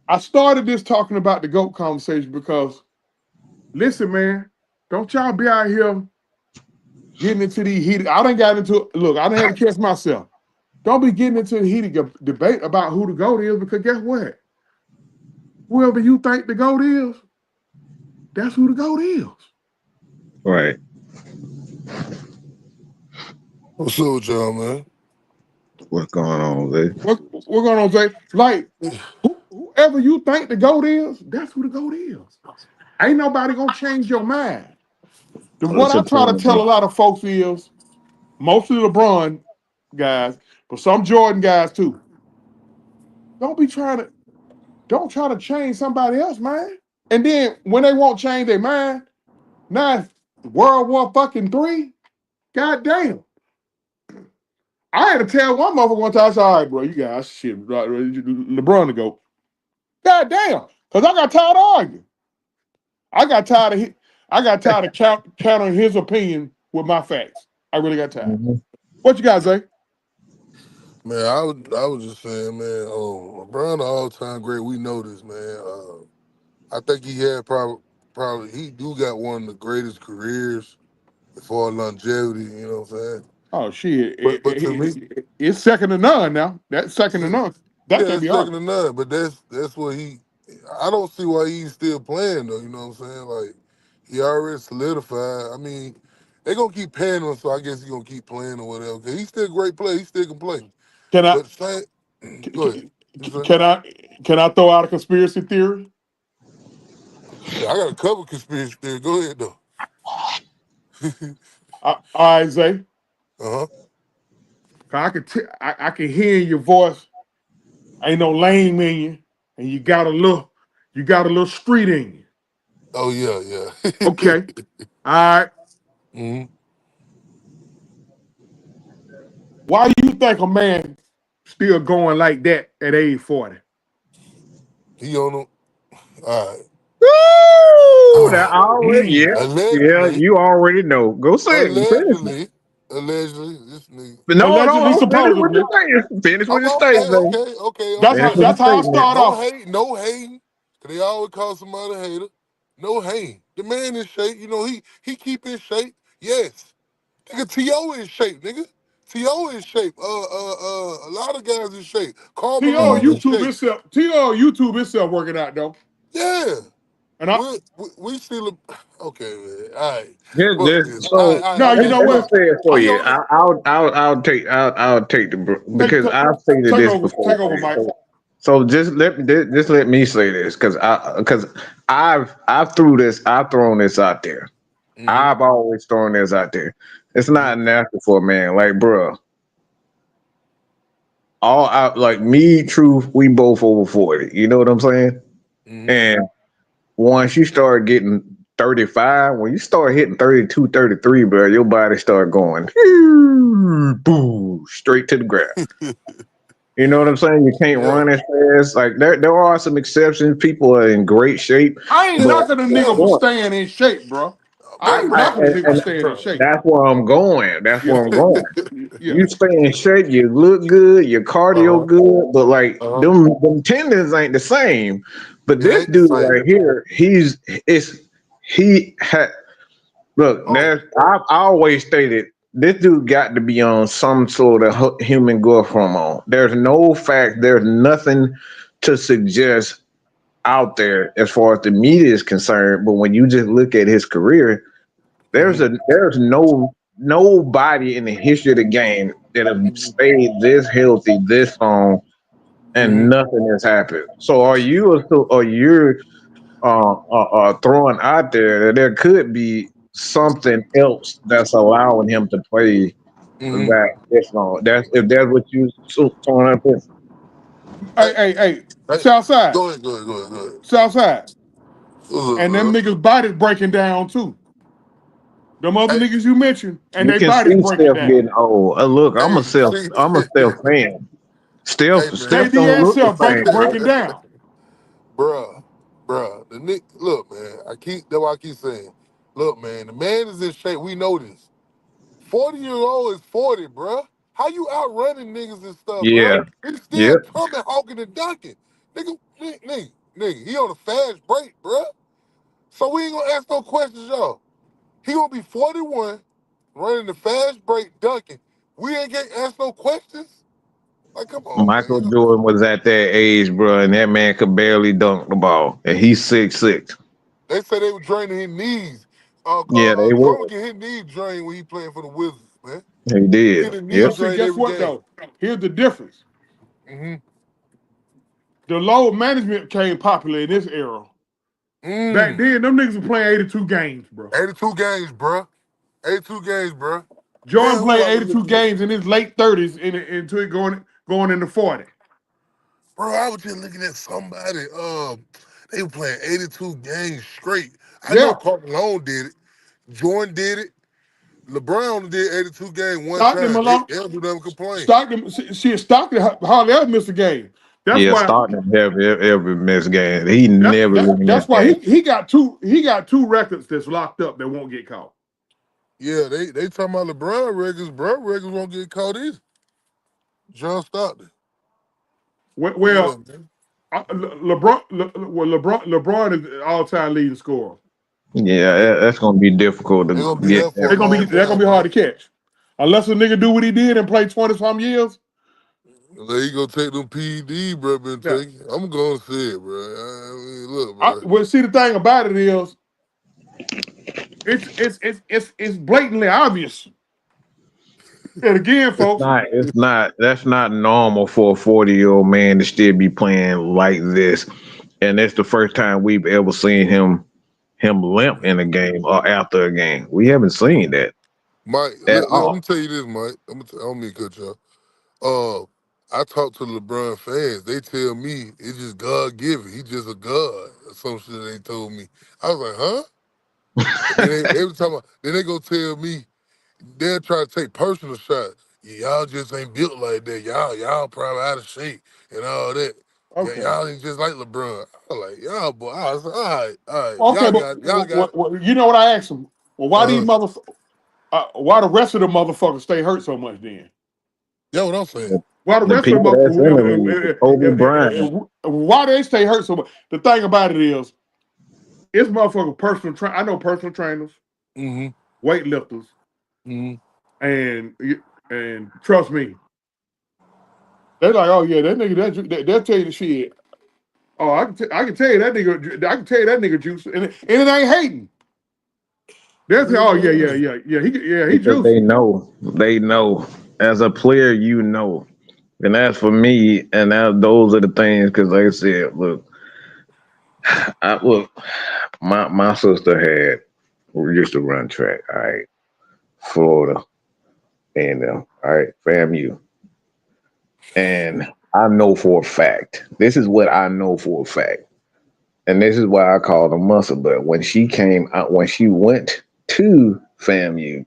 I started this talking about the GOAT conversation because, listen, man, don't y'all be out here getting into the heated. I done got into look. I done had to catch myself. Don't be getting into the heated debate about who the GOAT is because guess what? Whoever you think the GOAT is, that's who the GOAT is. Right. What's up with y'all, man? What's going on, Zay? What's going on, Jay? Like, whoever you think the GOAT is, that's who the GOAT is. Ain't nobody gonna change your mind. What I try to tell a lot of folks is, mostly LeBron guys, but some Jordan guys too. Don't try to change somebody else, man. And then when they won't change their mind, now it's World War fucking III. God damn. I had to tell one motherfucker one time, I said, all right, bro, you guys shit, LeBron to go. God damn. Because I got tired of arguing. I got tired of countering his opinion with my facts. I really got tired. Mhm. What you guys say? Man, I was just saying, man. LeBron, the all-time great. We know this, man. I think he had probably he do got one of the greatest careers for longevity. You know what I'm saying? Oh shit. But to me, It's second to none now. That's second to none. That yeah, can't it's be second argued. to none. But that's what he. I don't see why he's still playing though. You know what I'm saying? Like he already solidified. I mean, they gonna keep paying him, so I guess he gonna keep playing or whatever. Cause he's still a great player. He still can play. Can I But same, go ahead. can, You say? can I throw out a conspiracy theory? Yeah, I got a couple conspiracy theories. Go ahead though. All right, Zay. Uh-huh. I can hear in your voice. Ain't no lame in you, and you got a little street in you. Oh yeah. Okay. All right. hmm Why do you think a man still going like that at age 40? He on them. All right. Woo! That already, yeah, yeah. Allegedly, You already know. Go say it. Finish it. allegedly, allegedly, this nigga. But Allegedly, no. Finish what supposedly. you're saying. Finish what I'm you're saying, man. That's Finish how what you're that's how I saying, man. start No off. hate, no hating. 'Cause they always call somebody a hater. No hating. The man in shape. You know, he keep in shape. Yes. Nigga, T.O. in shape, nigga. T.O. in shape. A lot of guys in shape. Carl Malone in shape. T.O. YouTube itself working out though. Yeah. And I We still okay, man. All right. Fuck Just this. so no, I you guess know let me what? look. say it for He you. on it. I'll take Take because take, I've stated take this over, before. Mike. So just let me say this because I've thrown this out there. Mm-hmm. I've always thrown this out there. It's not natural for a man, like bro. All out like me, truth. We both over 40. You know what I'm saying? Mm-hmm. And once you start getting 35, when you start hitting 32, 33, bro, your body start going boom, straight to the ground. You know what I'm saying? You can't Yeah. run as fast. Like there are some exceptions. People are in great shape, I ain't but knocking a nigga Yeah. for what? staying in shape, bro. I ain't Bro, I, knocking a no. nigga for and staying in Bro. shape. that's where I'm going. That's Yeah. where I'm going. Yeah. You stay in shape, you look good, your cardio Uh-huh. good, but like Uh-huh. them tendons ain't the same. But It this ain't the dude same. right here, he had look. Oh. I always stated this dude got to be on some sort of human growth hormone. There's nothing to suggest out there as far as the media is concerned. But when you just look at his career, Mm-hmm. there's nobody in the history of the game that have stayed this healthy this long Mm-hmm. and nothing has happened. So are you throwing out there that there could be something else that's allowing him to play Mm-hmm. that this long? That's if that's what you throwing up there. Hey, Hey, hey. Southside, Go ahead. Southside, What's up, and them bro? niggas' bodies breaking down too. Them other Hey, niggas you mentioned, and You they can bodies see breaking Steph down. getting old. Look, hey, see, I'm a Steph fan. hey, man. Steph KD don't and look the Self same, bro. breaking down. Bruh, the Nick, look, man. That's why I keep saying, look, man. The man is in shape. We know this. 40-year-old is 40, bruh. How you outrunning niggas and stuff, bruh? Yeah, He's still yep. coming, hawking and ducking, nigga. He on a fast break, bruh. So we ain't gonna ask no questions, y'all. He gonna be 41, running the fast break, dunking. We ain't gonna ask no questions. Like, come on, Michael man. Jordan was at that age, bro, and that man could barely dunk the ball, and he's 6'6". They say they were draining his knees. Yeah, they Jordan were. get his knees drained when he playing for the Wizards, man. He He did. get his knees But Yep. see, drained guess every what game. though? Here's the difference. Mm-hmm. The load management became popular in this era. Back then, them niggas were playing 82 games, bro. 82 games, bruh. 82 games, bruh. Man, Jordan who played I was 82 looking at? games in his late 30s until it going into 40. Bro, I was just looking at somebody. They were playing 82 games straight. I Yeah, know Carl Malone did it. Jordan did it. LeBron did 82 games one Stockton time. They Malone, don't do nothing complain. Stockton. See, Stockton hardly ever missed a game. That's Yeah, why. Stockton every missed game. He never really That's missed why game. he got two records that's locked up that won't get caught. Yeah, they talking about LeBron records. Bro, records won't get caught either. John Stockton. Yeah, Well, man. LeBron is all-time leading scorer. Yeah, Yeah. that's gonna be difficult They're to gonna be get there for a long They're gonna time, be hard man. to catch, unless a nigga do what he did and play 20-some years. They gonna take them PED, bro. Been Yeah. taking. I'm gonna say it, bro. I mean, look, bro. Well, see, the thing about it is, it's blatantly obvious. And again, folks, It's not. That's not normal for a 40-year-old man to still be playing like this, and it's the first time we've ever seen him limp in a game or after a game. We haven't seen that Mike, at let me all. tell you this, Mike. I don't mean to cut y'all. I talk to LeBron fans. They tell me it's just God given. He just a god. Or some shit they told me. I was like, huh? And then every time then they go tell me they'll try to take personal shots. Yeah, y'all just ain't built like that. Y'all probably out of shape and all that. Yeah, okay, y'all ain't just like LeBron. I was like, y'all boy. I was like, all right. okay, but Y'all got it. you know what I asked him? Well, why these Uh-huh. why the rest of the motherfuckers stay hurt so much then? Yeah, what I'm saying. Why the The rest of people them? that's in the league, Kobe Bryant, Why they stay hurt so much? The thing about it is, it's motherfucking personal train. I know personal trainers, Mm-hmm. weightlifters, Mm-hmm. and trust me, they're like, oh yeah, that nigga, they'll tell you the shit. Oh, I can tell you that nigga, I can tell you that nigga juice, and it ain't hating. They'll say, oh he because juice. they know. As a player, you know. And as for me, and those are the things. Because like I said, look, my sister used to run track. All right, Florida, and all right, FAMU. And I know for a fact, this is what I know for a fact. And this is why I call her muscle. But when she came out, when she went to FAMU,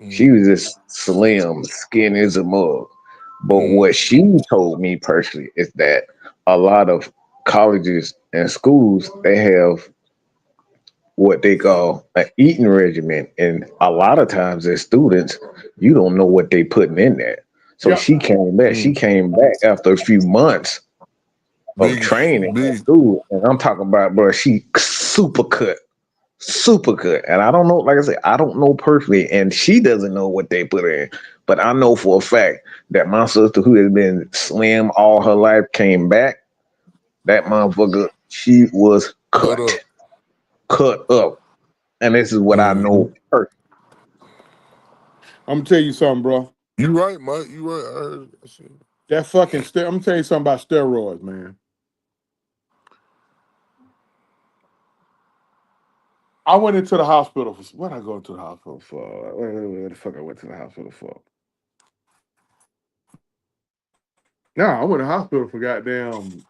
she was just slim, skinny as a mug. But Mm-hmm. what she told me personally is that a lot of colleges and schools, they have what they call an eating regimen. And a lot of times as students, you don't know what they putting in there. So Yeah, she came back. She came back after a few months of Big, training at big. school. And I'm talking about, bro, she super cut. And I don't know, like I said, I don't know personally, and she doesn't know what they put in. But I know for a fact that my sister, who has been slim all her life, came back. That motherfucker, she was Cut up. cut up. And this is what I Mm-hmm. know personally. I'm gonna tell you something, bro. You right, Mike. You right. I heard it. I seen it. That fucking I'm gonna tell you something about steroids, man. I went into the hospital for what I go to the hospital for? What the fuck I went to the hospital for? No, I went to the hospital for goddamn.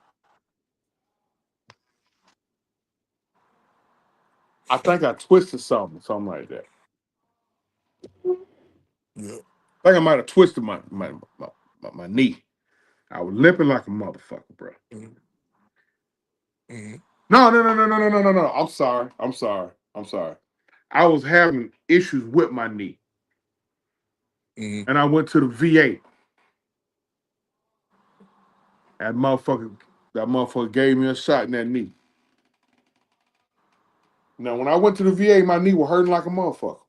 I think I twisted something like that. Yeah. I think I might have twisted my knee. I was limping like a motherfucker, bro. Mm-hmm. Mm-hmm. No. I'm sorry. I was having issues with my knee, Mm-hmm. and I went to the VA. That motherfucker gave me a shot in that knee. Now, when I went to the VA, my knee was hurting like a motherfucker.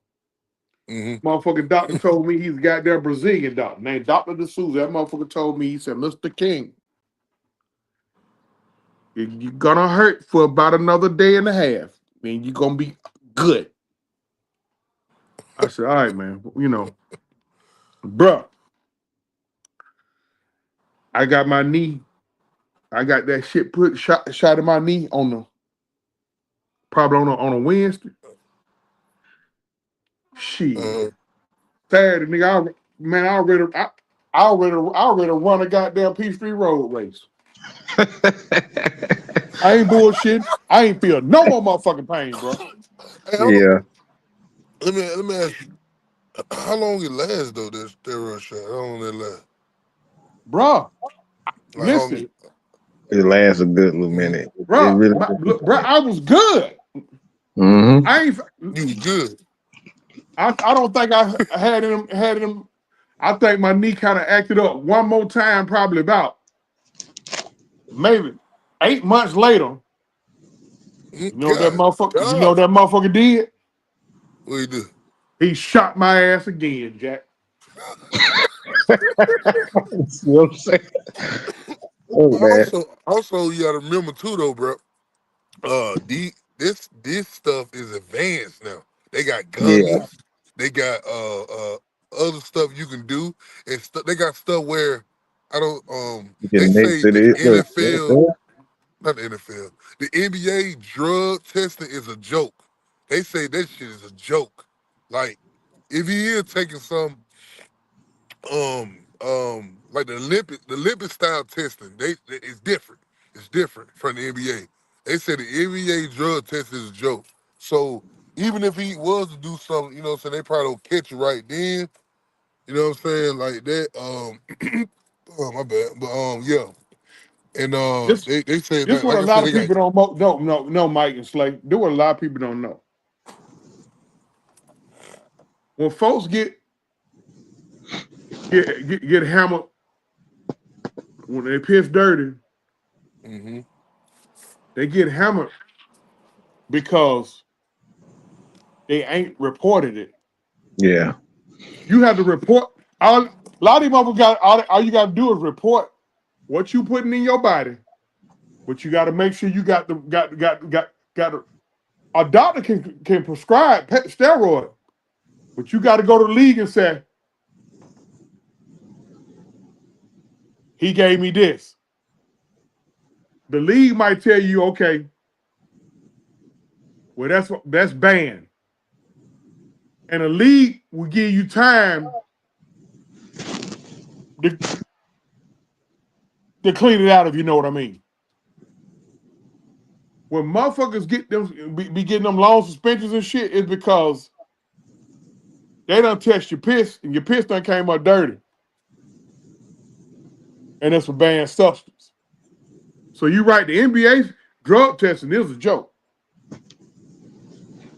Mm-hmm. Motherfucking doctor told me he's a goddamn Brazilian doctor named Dr. D'Souza. That motherfucker told me, he said, Mr. King, you're gonna hurt for about another day and a half. Then you're gonna be good. I said, all right, man. Bruh, I got my knee. I got that shit shot in my knee probably on a Wednesday. Shit. Uh, Saturday, nigga, I already run a goddamn Peachtree Road race. I ain't bullshit. I ain't feel no more motherfucking pain, bro. Hey, hold on. Yeah, Let me ask you, how long it lasts though? This steroid shot, how long it last? Bro, Like how long? listen, it lasts a good little Mhm. minute. It bro, really. look, bro, I was good. Mm-hmm. I ain't. You was good. I don't think I had him. I think my knee kind of acted up one more time, probably about maybe 8 months later. You know what that God, motherfucker? You know what God, that motherfucker did? what you do? He shot my ass again, Jack. You know what I'm saying? Oh But man. also you gotta remember too though, bro. This stuff is advanced now. They got Yeah, guns. They got other stuff you can do, and they got stuff where I don't. you They can mix say it the in. Look, NFL, not the NFL, the NBA drug testing is a joke. They say that shit is a joke. Like if he is taking some like the Olympic style testing, it's different. It's different from the NBA. They said the NBA drug test is a joke. So even if he was to do something, you know what I'm saying, they probably don't catch it right then. You know what I'm saying? Like that, oh my bad. But yeah. And This they say this what like a I lot said, of they got people don't know Mike and Slay. Do what a lot of people don't know. When folks get hammered when they piss dirty, hmm they get hammered because they ain't reported it. yeah, You have to report. A lot of these motherfuckers got all you got to do is report what you putting in your body, but you got to make sure you got the got a doctor can prescribe steroid, but you got to go to the league and say he gave me this. The league might tell you, okay, well that's banned, and the league will give you time to, to clean it out if you know what I mean. When motherfuckers get them be getting them long suspensions and shit, it's because they done test your piss and your piss done came up dirty, and it's a banned substance. So you right, the NBA drug testing is a joke.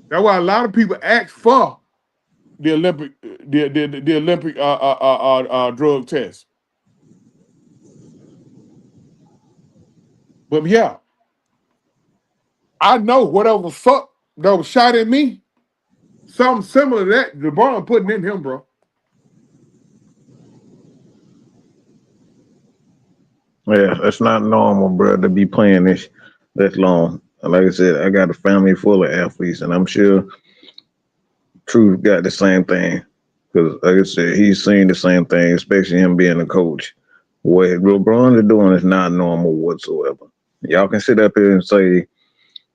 That's why a lot of people ask for the Olympic drug test. But yeah, I know whatever fuck that was shot at me, something similar to that, LeBron putting in him, bro. yeah. It's not normal, bro, to be playing this long. Like I said, I got a family full of athletes, and I'm sure Truth got the same thing. Because, like I said, he's seen the same thing, especially him being a coach. What LeBron is doing is not normal whatsoever. Y'all can sit up here and say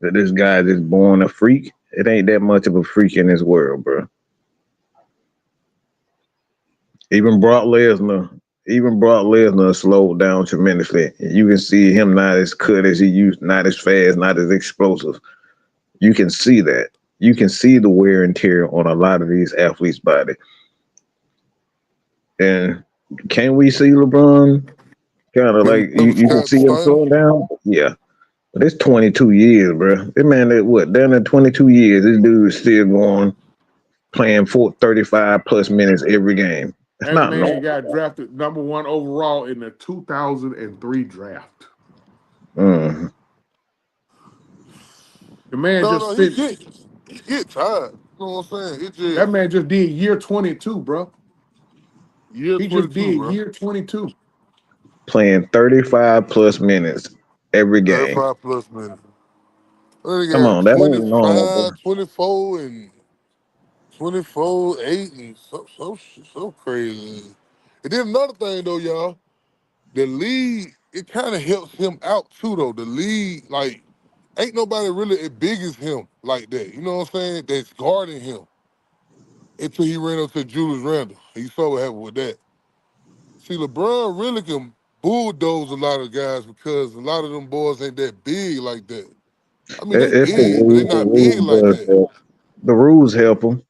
that this guy is born a freak. It ain't that much of a freak in this world, bro. Even Brock Lesnar, even Brock Lesnar slowed down tremendously. You can see him not as cut as he used, not as fast, not as explosive. You can see that. You can see the wear and tear on a lot of these athletes' body. And can we see LeBron kind of like remember you can Scott see him Steiner? slowing down? Yeah. But it's 22 years, bro. This man, that what? Down at 22 years, this dude is still going playing for 35 plus minutes every game. It's That not man normal. got drafted #1 overall in the 2003 draft. Mm. The man No, just no, finished. he get tired. You know what I'm saying? It That just man just did year 22, bro. year He just 22, did bro. year 22. Playing 35 plus minutes every game. 35 plus minutes. I think Come on, had that ain't normal, bro. 25, 24, and 24, 8, and so crazy. And then another thing though, y'all, the league, it kind of helps him out too though. The league, like, ain't nobody really as big as him like that. You know what I'm saying? That's guarding him until he ran up to Julius Randle. He saw what happened with that. See, LeBron really can bulldoze a lot of guys because a lot of them boys ain't that big like that. I mean, they It's the big, but they rules. The not big rules like does that. help. The rules help them.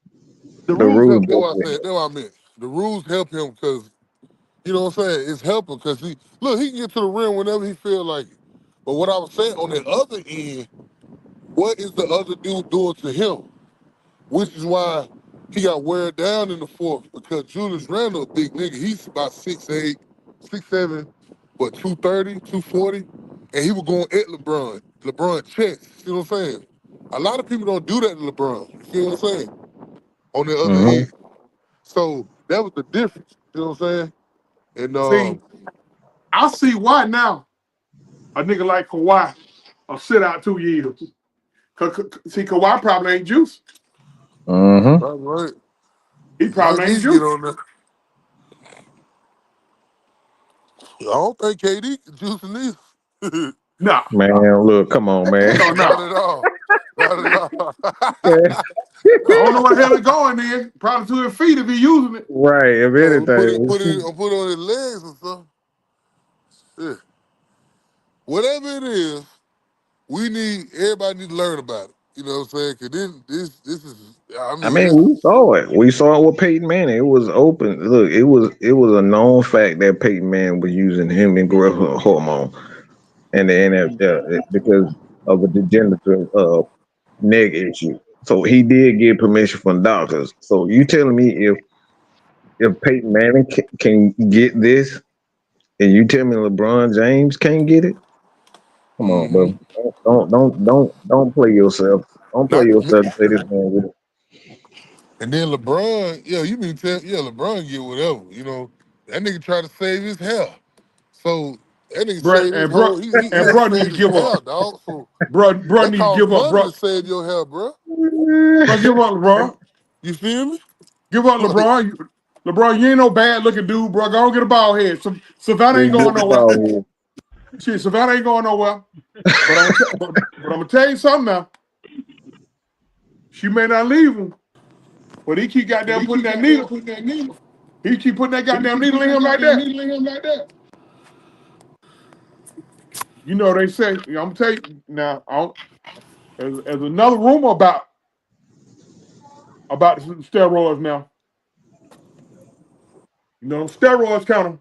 The The rules rules help. That's what I definitely said. That's what I meant. The rules help him because you know what I'm saying. It's helping because he can get to the rim whenever he feel like it. But what I was saying on the other end, what is the other dude doing to him? Which is why he got wear down in the fourth because Julius Randle, a big nigga, he's about 6'8", 6'7", what, 230, 240, and he was going at LeBron chest. You know what I'm saying? A lot of people don't do that to LeBron. You feel what I'm saying? On the other help. end. So that was the difference. You know what I'm saying? And See, I see why now a nigga like Kawhi will sit out 2 years. See, Kawhi probably ain't juice. Mm-hmm. that's right. He Might probably need ain't to get juice. on there. I don't think KD can juice either. Nah, Man, look, come on, man. hell Not no. at all. Not at all. I don't know where the hell it going then. Probably to his feet if he using it. Right, if We put it anything. on his legs and stuff. Yeah. Whatever it is, everybody need to learn about it. You know what I'm saying? Cause this is I I mean mean, this we saw it. We saw it with Peyton Manning. It was open. Look, it was a known fact that Peyton Manning was using him and growth hormone and the NFL because of a degenerative neck issue. So he did get permission from doctors. So you telling me if Peyton Manning can get this, and you tell me LeBron James can't get it? Come on, hmm bro. Don't play yourself. Don't play not yourself to say this man with it. and then LeBron, LeBron get whatever. You know, that nigga try to save his hair. So that nigga Bruh, saved his and bruh, whole he and had to bruh need to save his give up. hair, dog. So Bruh that need to costs give up, money bruh. to save your hair, bro. Bruh, give up, LeBron. You feel me? Give up, Like, LeBron. LeBron, you ain't no bad looking dude, bro. Go and get a ball head. Savannah ain't Just going get the nowhere. ball here. Shit, Savannah ain't going nowhere. But I'm gonna tell you something now. She may not leave him, but he keep goddamn putting that needle. He keep putting that goddamn needle in him like that. You know they say. I'm gonna tell you now. There's another rumor about the steroids now. You know, steroids kind of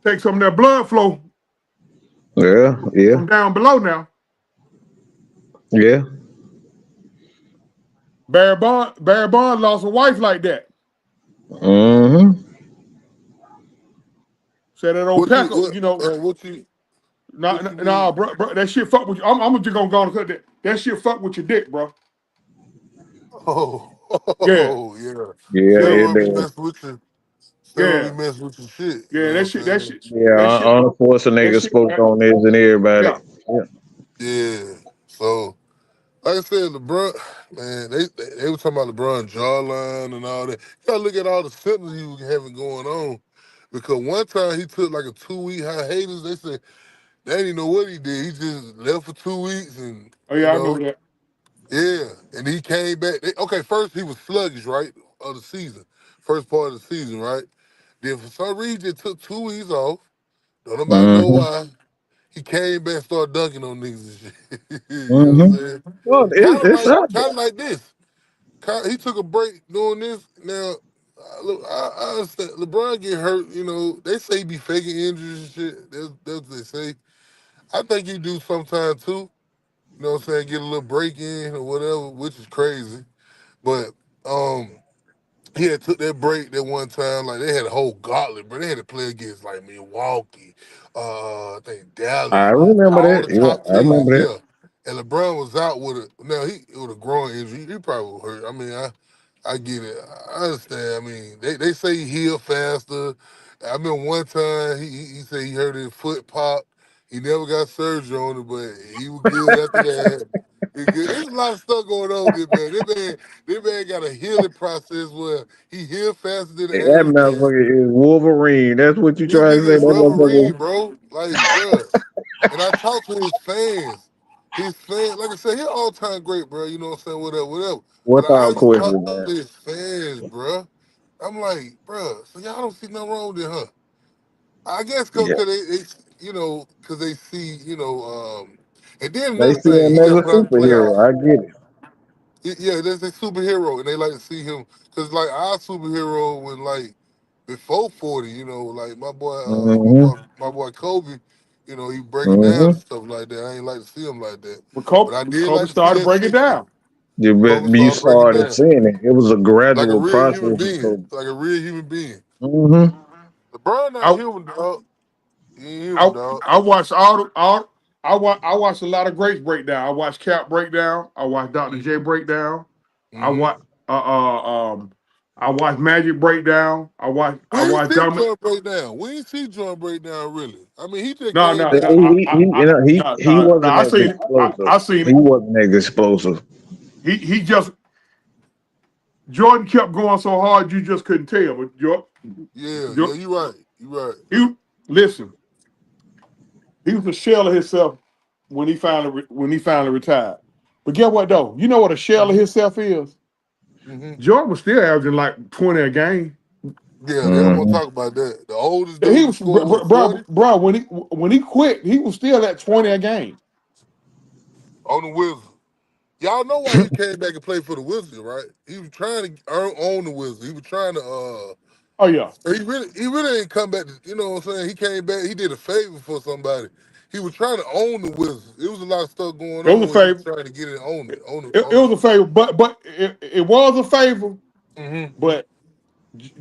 take some of that blood flow Yeah, yeah, from down below now. yeah. Barry Bond lost a wife like that. Mm-hmm. Said that old what you pecker, you know, what you nah, mean? bro, that shit fuck with you. I'm just gonna go and cut that. That shit fuck with your dick, bro. Oh, Yeah, oh yeah. Yeah, yeah, it Steroid be does. messing with you. Steroid be yeah, messing with your shit. You yeah. know That what shit, I'm that saying? shit, Yeah, that shit, Arnold that Schwarzenegger shit. spoke on this and everybody. Yeah, Yeah. Yeah. So like I said, LeBron, man, they were talking about LeBron jawline and all that. You gotta look at all the symptoms he was having going on. Because one time he took like a 2 week hiatus. They said they didn't know what he did. He just left for 2 weeks and oh yeah, I remember that. yeah. And he came back. Okay, first he was sluggish, right? Of the season. First part of the season, right? Then for some reason it took 2 weeks off. Don't nobody know Mm-hmm. why. He came back and started dunking on niggas and shit. You know what I'm Mm-hmm. saying? Well, Kind of it's like, out there. kind of like this. He took a break doing this. Now, look, I understand. LeBron get hurt. You know, they say he be faking injuries and shit. That's what they say. I think he do sometime too. You know what I'm saying? Get a little break in or whatever, which is crazy. But um, he had took that break that one time. Like they had a whole gauntlet, but they had to play against like Milwaukee, I think I Dallas, remember all that. the top Yeah, I teams. remember that. Yeah, and LeBron was out with he with a groin injury. He probably was hurt. I mean, I get it. I understand. I mean, they say he healed faster. I remember one time he said he hurt his foot pop. He never got surgery on it, but he was good after that. He good. There's a lot of stuff going on with this man. This man got a healing process where he healed faster than the That average man. motherfucker is Wolverine. That's what you This trying to nigga say. is That Wolverine, motherfucker. bro. Like, bruh. And I talked to his fans. His fans, like I said, he all time great, bro. You know what I'm saying? Whatever, whatever. But I Without used to talk question, man. to his fans, bruh. I'm like, bruh, so y'all don't see nothing wrong with it, huh? I guess Yeah, because because they see, and then they another see thing, him he as got a put out the superhero. playoffs. I get it. Yeah, there's a superhero, and they like to see him because like our superhero was like before 40. Like Mm-hmm. my boy Kobe. He breaking down and Mm-hmm. stuff like that. I ain't like to see him like that, But but I Kobe, did Kobe like to see started that breaking 60. down. You, Kobe but you started breaking started down seeing it. It was a like a gradual real process. human being, So, like a real human being. mm-hmm. LeBron not I human, dog. He ain't human, I dog. I watched all I watched a lot of greats breakdown. I watched Cap breakdown. I watched Dr. J breakdown. I Mm-hmm. watched I watched Magic breakdown. We I ain't watched see Dumb. Jordan break down. We ain't see Jordan break down really. I mean, he just No, came no, He, back. no. you know, he No. wasn't I as seen it. explosive. I seen He it. wasn't as explosive. He just Jordan kept going so hard you just couldn't tell. But Yeah, Jo- you right. You right. he listen. He was a shell of himself when he finally retired. But get what though? You know what a shell of Mm-hmm. himself is? Mm-hmm. Jordan was still averaging like 20 a game. Yeah, they don't want to Mm-hmm. talk about that. The oldest He dude to was score what, 40 bro, when he quit, he was still at 20 a game. on the Wizards. Y'all know why he came back and played for the Wizards, right? He was trying to own the Wizards. He was trying to Oh yeah. he really didn't come back to, you know what I'm saying? He came back, he did a favor for somebody. He was trying to own the Wizards. There was a lot of stuff going It was on a where he was favor. trying to get it own it, It own was a favor, but it was a favor. it. Mm-hmm. But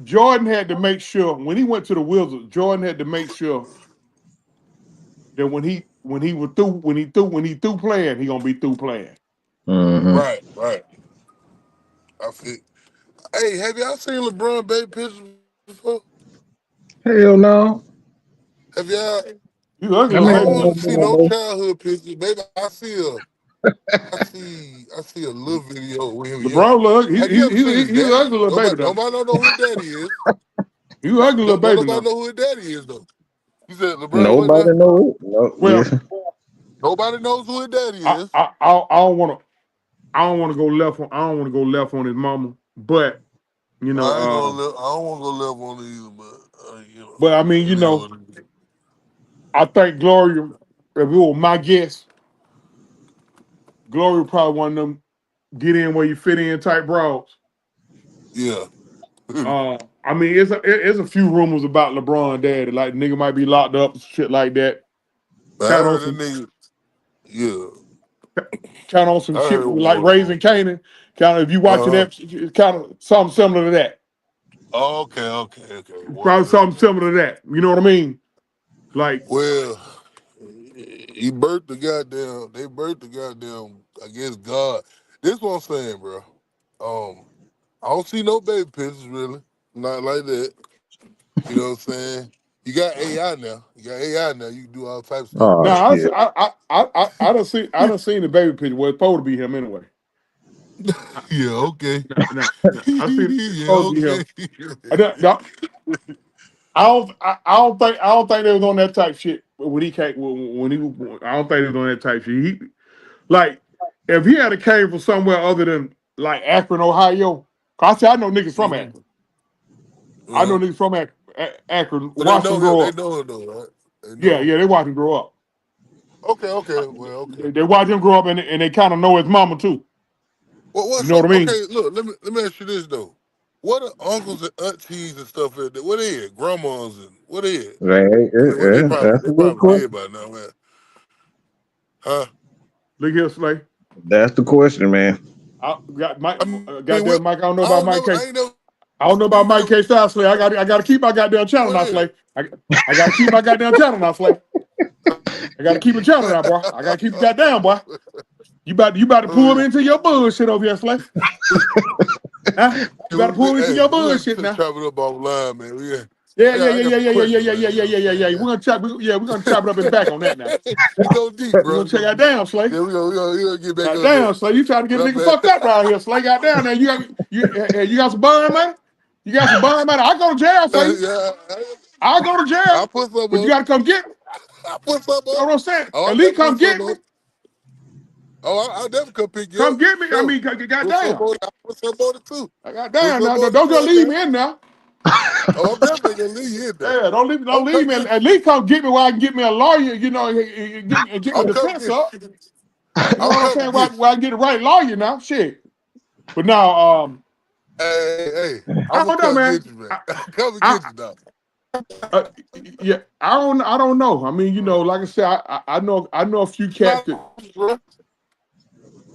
Jordan had to make sure when he went to the Wizards, Jordan had to make sure that when he through playing, he gonna be through playing. Mm-hmm. Right, right. I feel. Hey, have y'all seen LeBron baby pictures before? Hell no. Have y'all? You ugly I little I mean, don't baby want now. to see no childhood pictures. Maybe I see a little video with him young. LeBron look, Have you ever seen his he daddy? ugly little baby Nobody, now. nobody don't know who his daddy is. You ugly little Don't baby nobody now. know who his daddy is though. You said LeBron what nobody now? knows. No, Well, yeah. Nobody knows who his daddy I is. I I, I don't want to go left on his mama, but you know, I ain't gonna live. I don't want to go left on it either, but but I mean, it is what it is. I think Gloria, if it was my guess, Gloria probably one of them get in where you fit in type bros. Yeah. I mean, it's a few rumors about LeBron daddy, like nigga might be locked up, shit like that. I Count on heard that some, nigga. Yeah, count on some I shit heard what's like going on. Raising Canaan. Count if you watching Uh huh. that, kind of something similar to that. Oh, okay. Probably Well, something similar to that. You know what I mean? Like, well, he birthed the goddamn. They birthed the goddamn. I guess God. This what I'm saying, bro. I don't see no baby pictures really. Not like that. You know what I'm saying? You got AI now. You got AI now. You can do all types of stuff with Oh no, that. shit. I don't seen the baby picture. Well, it's supposed to be him anyway. Yeah. Okay. No, I seen it's Yeah. supposed to be him. Okay. I don't, no, I don't think they was on that type shit when he came. When he, I don't think they was on that type shit. Like, if he had came from somewhere other than like Akron, Ohio, 'cause I know niggas from hmm Akron. I know Uh-huh. niggas from Akron, So they watched them know him. grow They up. know him though, right? They Yeah, know him. yeah, they watch him grow up. Okay. Well, okay. They watch him grow up, and they kind of know his mama too. Well, You what's know what up? I mean? Okay, look. Let me ask you this though. What are uncles and aunties and stuff at? What is grandmas and what is? Right, I mean, what they probably that's they a good probably dead question. by now, man. Huh? Look here, Slay. That's the question, man. I got Mike, I mean, goddamn Mike. I don't know I about don't Mike never. K. I ain't never I don't know about seen Mike them. K. Style, Slay. I got to keep my goddamn channel What now, is? Slay. I got to keep my goddamn channel now, Slay. I got to keep a channel now, boy. I got to keep it goddamn, boy. You about to pull me into your bullshit over here, Slay. Huh? You about to pull me into Hey, your we got bullshit to now. chop it up offline, man. Yeah, I got some questions, man. You know what I'm yeah. We're gonna chop it up and back on that now. saying? We go deep, We're bro. gonna We check go out deep. down, Slay. Yeah, we gonna get back God on damn, that. Slay. You trying to get a Not nigga bad. fucked up around here, Slay. God damn, now you got some bond money? You got some bond money? I go to jail for you. Yeah, I go to I jail, put some but you on. gotta come get me. I put some You know on. what I'm saying? Oh, I At least definitely come put some get me. on. Oh, I definitely come pick you Come up. get me. I Sure. mean, Put some goddamn. on. I put some on it too. God Put damn. some Now, on don't it too. just leave Okay. me in there. Oh, I'm definitely gonna leave you in there. Yeah, don't I'm leave me. coming At least come get me where I can get me a lawyer. You know, get my I'm coming defense up. get you. You know I'm what I'm coming saying? get you. Where I can get the right lawyer now. Shit. But now, Hey, I'm I gonna don't know, come man. get you, man. I'm coming I, get you, dog. Uh, yeah, I don't know. I mean, you know, like I said, I know a few cats Not, that bro.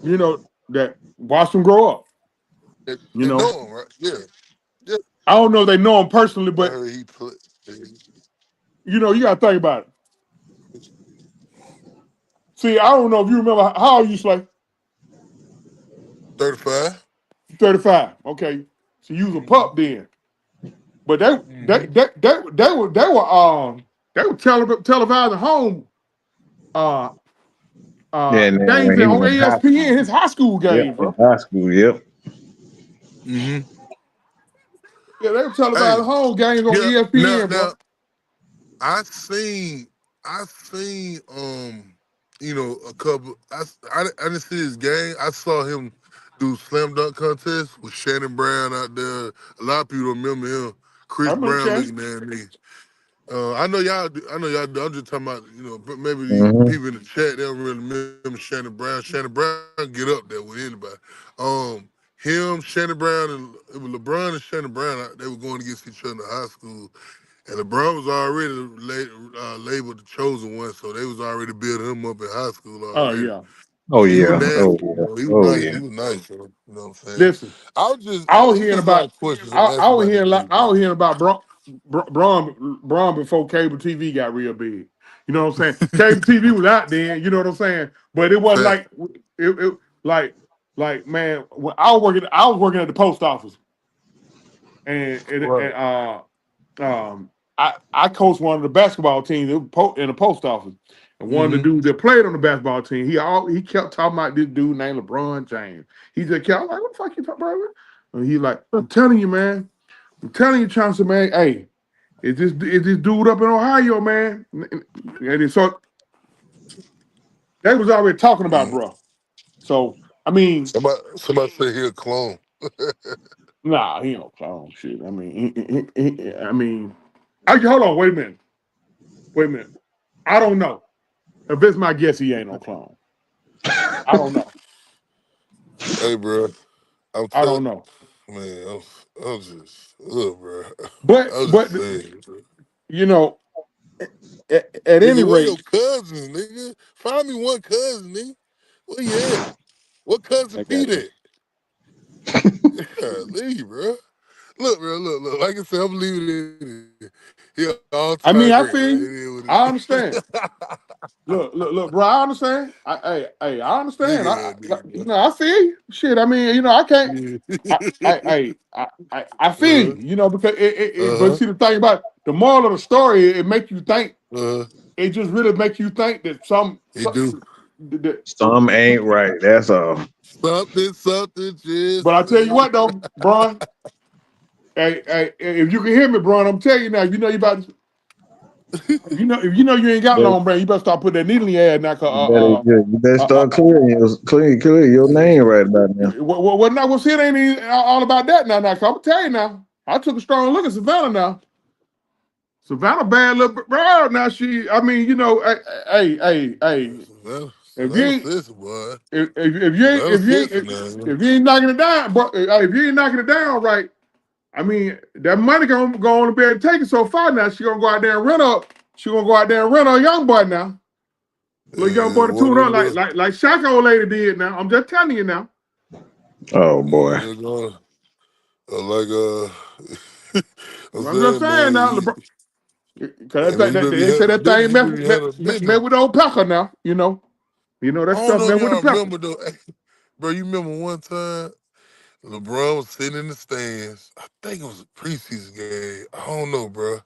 you know that watch them grow up. You They know, know him, right? Yeah. Yeah. I don't know if they know him personally, I but heard he put you know, you got to think about it. See, I don't know if you remember how old you Slay. 35. 35. Okay, so you was a Mm-hmm. pup then, but Mm-hmm. they were televising home uh Yeah, games when he was on in high ESPN, his high school yep, games, in bro. high school, yep. Mm-hmm. Yeah, they were Hey, televising home games on yeah. Now, ESPN, bro. now, I seen, a couple. I didn't see his game. I saw him do slam dunk contest with Shannon Brown out there. A lot of people don't remember him. I Chris remember Brown Shannon. looking at me. I know y'all. I know y'all. I'm just talking about, but maybe the Mm-hmm. people in the chat, they don't really remember Shannon Brown. Shannon Brown get up there with anybody. Him, Shannon Brown, and it was LeBron and Shannon Brown. They were going against each other in high school, and LeBron was already labeled the chosen one, so they was already building him up in high school Oh already. yeah. Oh He was yeah. Oh nasty. yeah. He was Oh nice. yeah. He was nice. You know what I'm saying? Listen, I was just, I was it's hearing just a lot about of questions to ask about the dude, I man. was hearing about Braun before cable TV got real big. You know what I'm saying? Cable TV was out then. You know what I'm saying? But it wasn't Fact. like it man. When I was working at the post office, Right. um, I coached one of the basketball teams in the post office, and one of the Mm-hmm. dudes that played on the basketball team, he kept talking about this dude named LeBron James. He just kept like, "What the fuck you talking about?" And he like, "I'm telling you, man. I'm telling you, Chauncey, man. Hey, is this dude up in Ohio, man?" So they was already talking about, Mm-hmm. bro. So I mean, Somebody say he a clone. nah, he don't clown shit. I mean, I mean, hold on, wait a minute. Wait a minute. I don't know. If it's my guess, he ain't no clone. I don't know. Hey, bro, I'm I telling don't know. man, I'm just, look, bro. But I'm just saying, bro. you know, at any Nigga, where your rate, cousins, nigga? Find me one cousin, nigga. Where you at? What cousin I Pete got you. at? Leave, bro. Look, bro, look. Like I said, I'm leaving it. He an I all-time mean, I great, feel man. you. It is what I it understand. is. Look, bro. I understand. I understand. Nigga, that nigga, You bro. know, I feel you. Shit. I mean, you know, I can't. I feel uh-huh. you. You know, because but Uh-huh. see the thing about the moral of the story, it makes you think. Uh-huh. It just really makes you think that He do. that, Some ain't right. That's all. Something but just I tell you say. what though, Bron. Hey, if you can hear me, Bron, I'm telling you now. You know you about to, if you know you ain't got But long brain, you better start putting that needle in your head now. you better Uh, uh, start clear your name right about now. what now? What's it ain't even all about that now. Now, 'cause I'm gonna tell you now. I took a strong look at Savannah now. Savannah bad little bro. Now I mean, you know, hey. If you Savannah ain't, Sissy, boy. Savannah if you ain't, Sissy now. if you ain't knocking it down, bro, if you ain't knocking it down right, I mean, that money gonna go on to be able to take it so far now. She gonna go out there and rent up. She gonna go out there and rent a young boy now. Little young boy to One tune of up them little, like Shaq old lady did now. I'm just telling you now. Oh boy. they're going, I'm I'm just saying, saying man, now, you, LeBron. Cause hey, man, you better be they say handling that business. thing You better be handling business. met with old Pecker now. You know that I don't stuff know if met with the y'all Pecker. remember, though. Bro, you remember one time LeBron was sitting in the stands. I think it was a preseason game. I don't know, bro.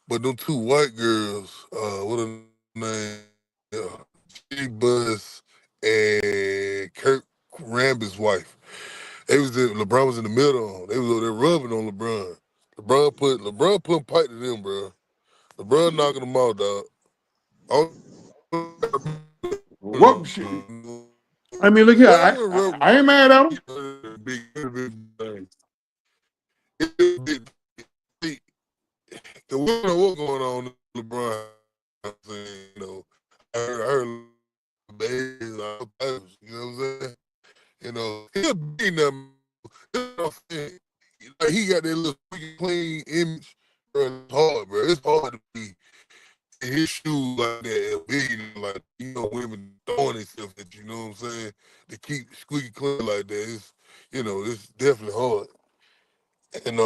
But them two white girls, what are name? Big Buzz and Kirk Rambis' wife. LeBron was in the middle. They was over there rubbing on LeBron. LeBron put pipe to them, bro. LeBron knocking them out, dog. What? I mean, look here. I ain't mad at him. Big, we don't know what's going on with LeBron. You know, I heard babies, all types, you know what I'm saying? You know, he'll be them. Like he got that little clean image, bro. It's hard, bro. It's hard to be in his shoes like that and big, like, you know, women throwing themselves at you, you know what I'm saying? To keep squeaky clean like that, it's, you know, it's definitely hard. And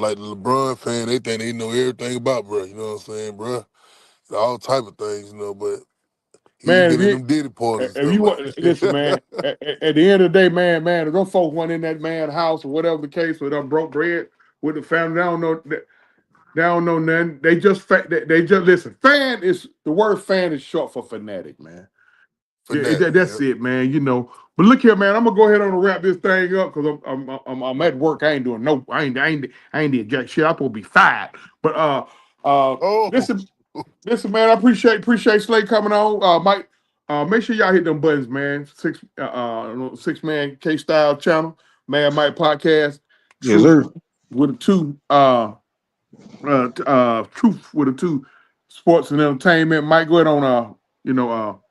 like the LeBron fan, they think they know everything about bro, you know what I'm saying, bro? All type of things, you know, but he Man, been in them Diddy parties and if stuff you like want, listen, man. that. At the end of the day, man, if those folks went in that man's house or whatever the case, with them broke bread with the family, they don't know. They don't know nothing. They just they just listen. Fan is the word. Fan is short for fanatic, man. Fanatic, That's yep. it, man. You know. But look here, man. I'm gonna go ahead and wrap this thing up because I'm at work. I ain't doing no. I ain't did jack shit. I'm supposed to be fired. But Oh, listen, man. I appreciate Slade coming on. Mike, make sure y'all hit them buttons, man. 6-man K Style channel, Man Mike podcast. Yes, Truth sir. with a two. Truth with a two. Sports and entertainment. Mike, go ahead on.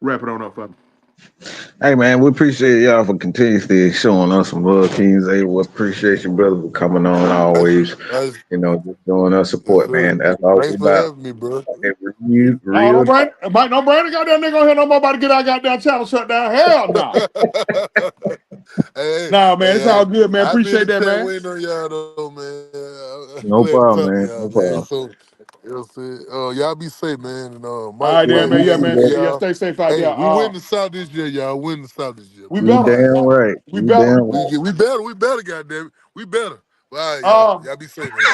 Wrap it on up for me. Hey man, we appreciate y'all for continuously showing us some love. Kings A, we appreciate you, brother, for coming on always. nice. You know, just showing us Yes, support, sir. man. That's all Thanks we for about. having me, bro. Real, No, real. Mike, no Brandon got that nigga on here. No more about to get our goddamn channel shut down. Hell no. Hey, Nah, man, it's hey, all good, man. I've been in Appreciate the that, chat man. waiting on y'all though, man. I'm No glad to problem, talk to man. y'all, No man. problem. So, you know what I'm saying? Y'all be safe, man. And All Mike, right, Yeah, then, Mike, man. we Yeah, you win, man. too, Yeah, y'all. stay safe out Hey, there. we win the South this year, y'all. Win the South this year, We bro. You better. All right. damn right. We You better. damn right. We better, goddamn it. We better. All right, y'all. Uh, Y'all be safe, man.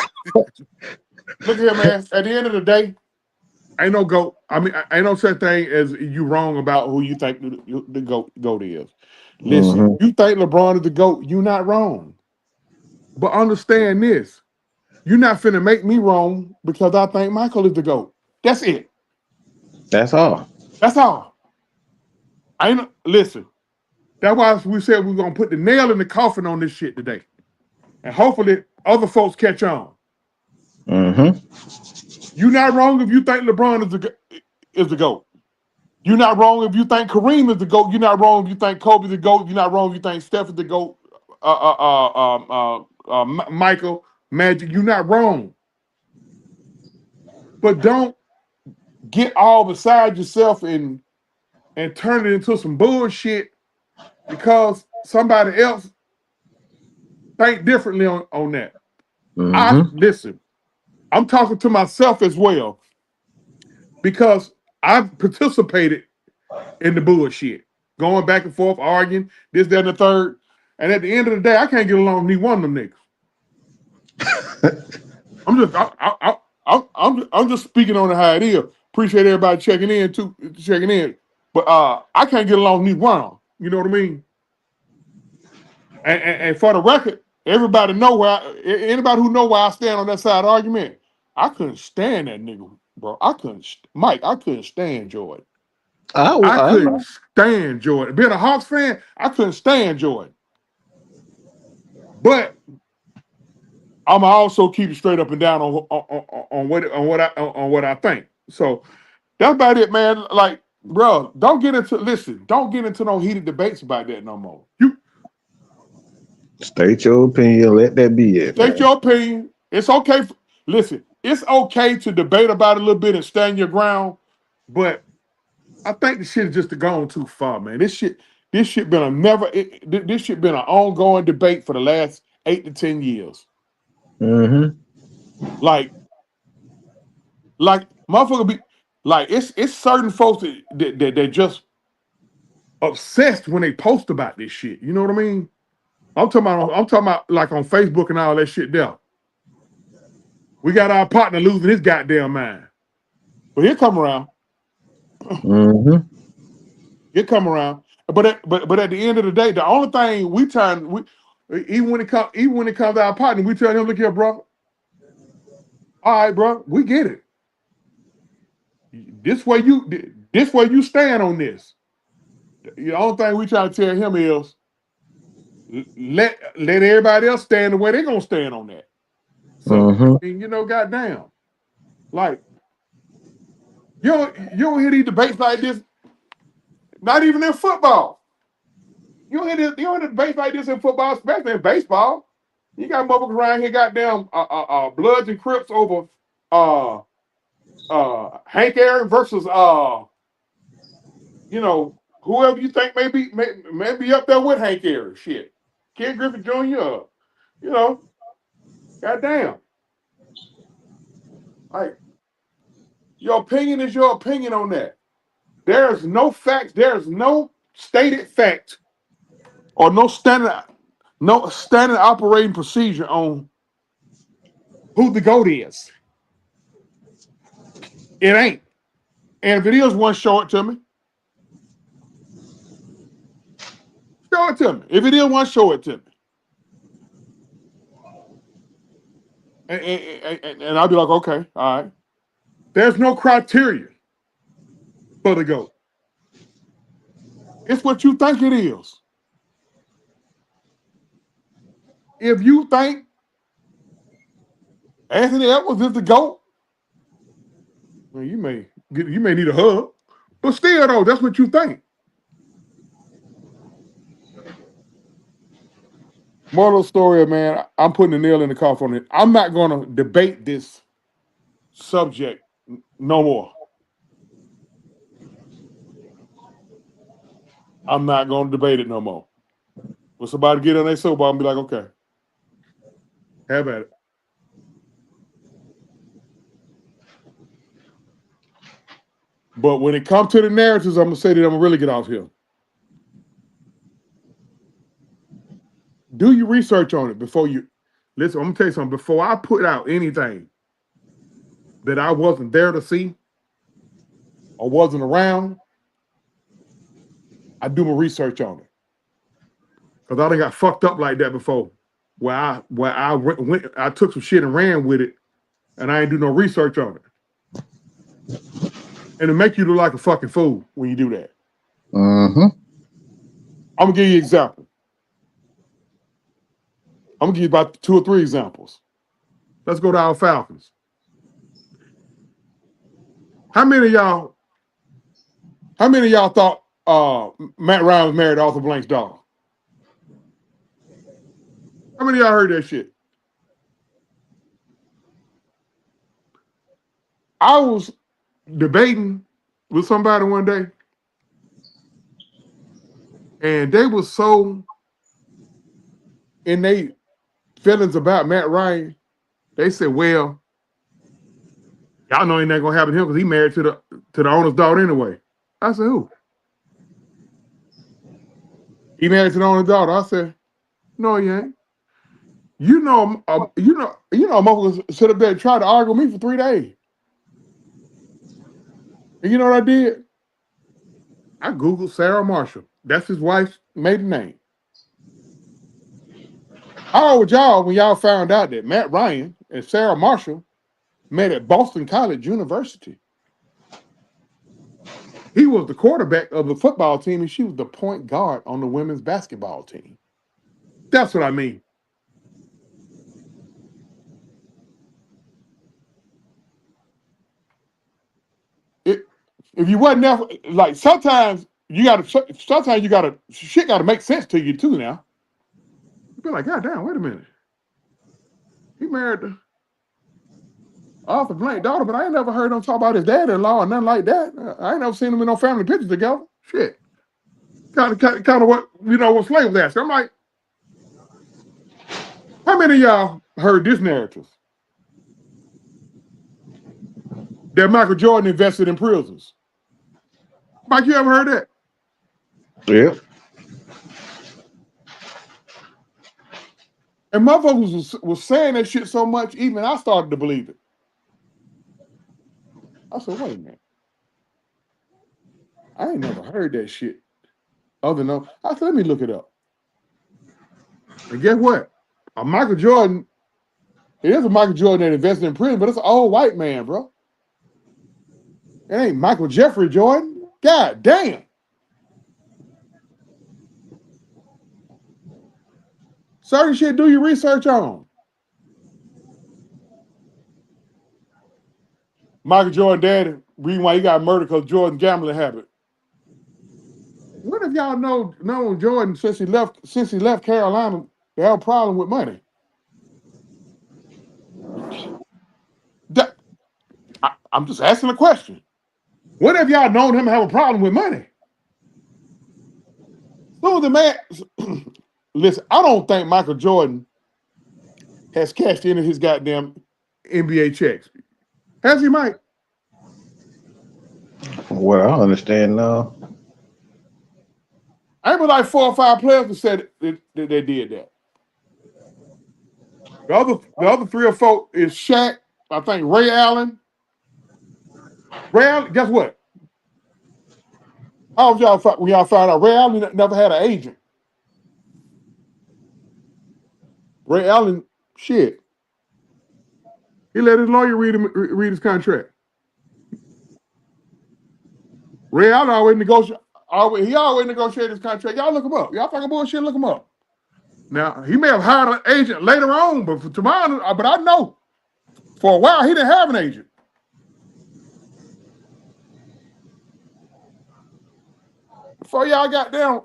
Look here, man. At the end of the day, ain't no goat. I mean, ain't no such thing as you wrong about who you think the goat is. Listen, Mm-hmm. you think LeBron is the goat, you not wrong. But understand this: you're not finna make me wrong because I think Michael is the GOAT. That's it. That's all. That's all. I ain't listen. That's why we said we're gonna put the nail in the coffin on this shit today. And hopefully other folks catch on. Mm-hmm. You're not wrong if you think LeBron is the GOAT. You're not wrong if you think Kareem is the GOAT. You're not wrong if you think Kobe's the GOAT. You're not wrong if you think Steph is the GOAT. Michael, Magic, you're not wrong. But don't get all beside yourself and turn it into some bullshit because somebody else think differently on that. I Mm-hmm. listen, I'm talking to myself as well because I've participated in the bullshit, going back and forth, arguing, this, that, and the third. And at the end of the day, I can't get along with neither one of them niggas. I'm just speaking on it how it is. Appreciate everybody checking in. But I can't get along with neither one of them. You know what I mean? And for the record, everybody know anybody who know where I stand on that side of the argument. I couldn't stand that nigga, bro. Mike, I couldn't stand Jordan. I I couldn't know. stand Jordan. Being a Hawks fan, I couldn't stand Jordan. But I'm also keep it straight up and down on what I think. So that's about it, man. Like, bro, don't get into no heated debates about that no more. You State your opinion. Let that be it, state man. your opinion. It's okay. Listen, it's okay to debate about it a little bit and stand your ground, but I think the shit is just gone too far, man. This shit been this shit been an ongoing debate for the last 8 to 10 years. Mm-hmm. Like motherfucker be like it's certain folks that just obsessed when they post about this shit. You know what I mean? I'm talking about like on Facebook and all that shit there. We got our partner losing his goddamn mind. But he'll come around. Mm-hmm. He'll come around. But at the end of the day, the only thing even when it comes to our partner, we tell him, look here, bro. All right, bro, we get it. This way you stand on this. The only thing we try to tell him is let everybody else stand the way they're gonna stand on that. So, Mhm. and, goddamn, like you don't hear these debates like this. Not even in football. You don't hear debates like this in football, especially in baseball. You got motherfuckers around here, goddamn, Bloods and Crips over uh Hank Aaron versus whoever you think may be up there with Hank Aaron. Shit. Ken Griffin Jr. You know, goddamn. Like, your opinion is your opinion on that. There's no facts, there's no stated fact or no standard operating procedure on who the GOAT is. It ain't. And if it is one, show it to me. Show it to me. If it is one, show it to me. And I'll be like, okay, all right. There's no criteria for the GOAT. It's what you think it is. If you think Anthony Edwards is the GOAT, well, you may need a hug. But still, though, that's what you think. Moral of the story, man, I'm putting the nail in the coffin on it. I'm not going to debate this subject no more. I'm not going to debate it no more. When somebody get on their soapbox and be like, okay, have at it. But when it comes to the narratives, I'm going to say that I'm going to really get off here. Do your research on it before you listen. I'm going to tell you something. Before I put out anything that I wasn't there to see or wasn't around, I do my research on it. Because I done got fucked up like that before. Where I took some shit and ran with it, and I ain't do no research on it. And it make you look like a fucking fool when you do that. Mhm. I'm gonna give you an example. I'm gonna give you about 2 or 3 examples. Let's go to our Falcons. How many of y'all thought Matt Ryan was married to Arthur Blank's daughter? How many of y'all heard that shit? I was debating with somebody one day, and they were so in their feelings about Matt Ryan. They said, "Well, y'all know ain't that gonna happen to him because he married to the owner's daughter anyway." I said, "Who?" He married to the owner's daughter. I said, "No, he ain't." Motherfuckers sit up there and try to argue with me for 3 days. And you know what I did? I Googled Sarah Marshall. That's his wife's maiden name. How old were y'all when y'all found out that Matt Ryan and Sarah Marshall met at Boston College University? He was the quarterback of the football team, and she was the point guard on the women's basketball team. That's what I mean. If you wasn't there, like sometimes you gotta shit gotta make sense to you too now. You be like, God damn, wait a minute. He married to Arthur Blank's daughter, but I ain't never heard him talk about his dad-in-law or nothing like that. I ain't never seen them in no family pictures together. Shit. Kind of what Slave was asking. I'm like, how many of y'all heard this narrative? That Michael Jordan invested in prisons. Mike, you ever heard that? Yeah. And motherfuckers was saying that shit so much, even I started to believe it. I said, wait a minute. I ain't never heard that shit. Other than I said, let me look it up. And guess what? A Michael Jordan, it is a Michael Jordan that invested in prison, but it's an old white man, bro. It ain't Michael Jeffrey Jordan. God damn. Certain shit do your research on. Michael Jordan daddy, reason why he got murdered because Jordan gambling habit. What if y'all know Jordan since he left Carolina, they have a problem with money? I'm just asking a question. What if y'all known him have a problem with money? So the man, listen, I don't think Michael Jordan has cashed in his goddamn NBA checks. Has he, Mike? Well, I understand now. I was like 4 or 5 players that said that they did that. The other 3 or 4 is Shaq, I think Ray Allen. Ray Allen, guess what? How was y'all when y'all found out Ray Allen never had an agent? Ray Allen, shit. He let his lawyer read his contract. Ray Allen always negotiated. He always negotiated his contract. Y'all look him up. Y'all fucking bullshit. Look him up. Now he may have hired an agent later on, but for tomorrow, but I know for a while he didn't have an agent. Before y'all got down,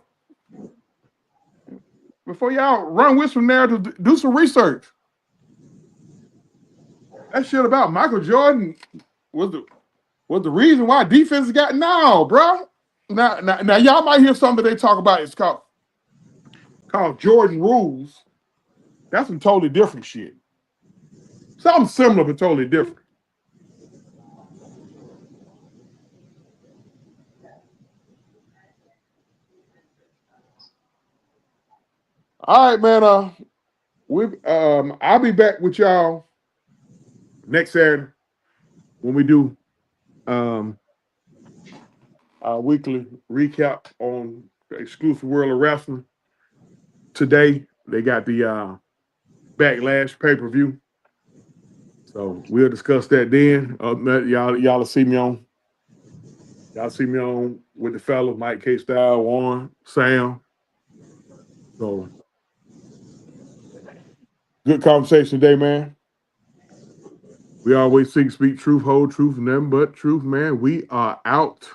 before y'all run with some narrative, do some research. That shit about Michael Jordan was the reason why defense got now, bro. Now y'all might hear something they talk about. It's called Jordan rules. That's some totally different shit. Something similar but totally different. All right, man. I'll be back with y'all next Saturday when we do our weekly recap on the exclusive World of Wrestling. Today they got the Backlash pay-per-view. So we'll discuss that then. Y'all will see me on. Y'all see me on with the fellas, Mike K. Style, Warren, Sam. So good conversation today, man. We always seek, speak truth, hold truth, nothing but truth, man. We are out.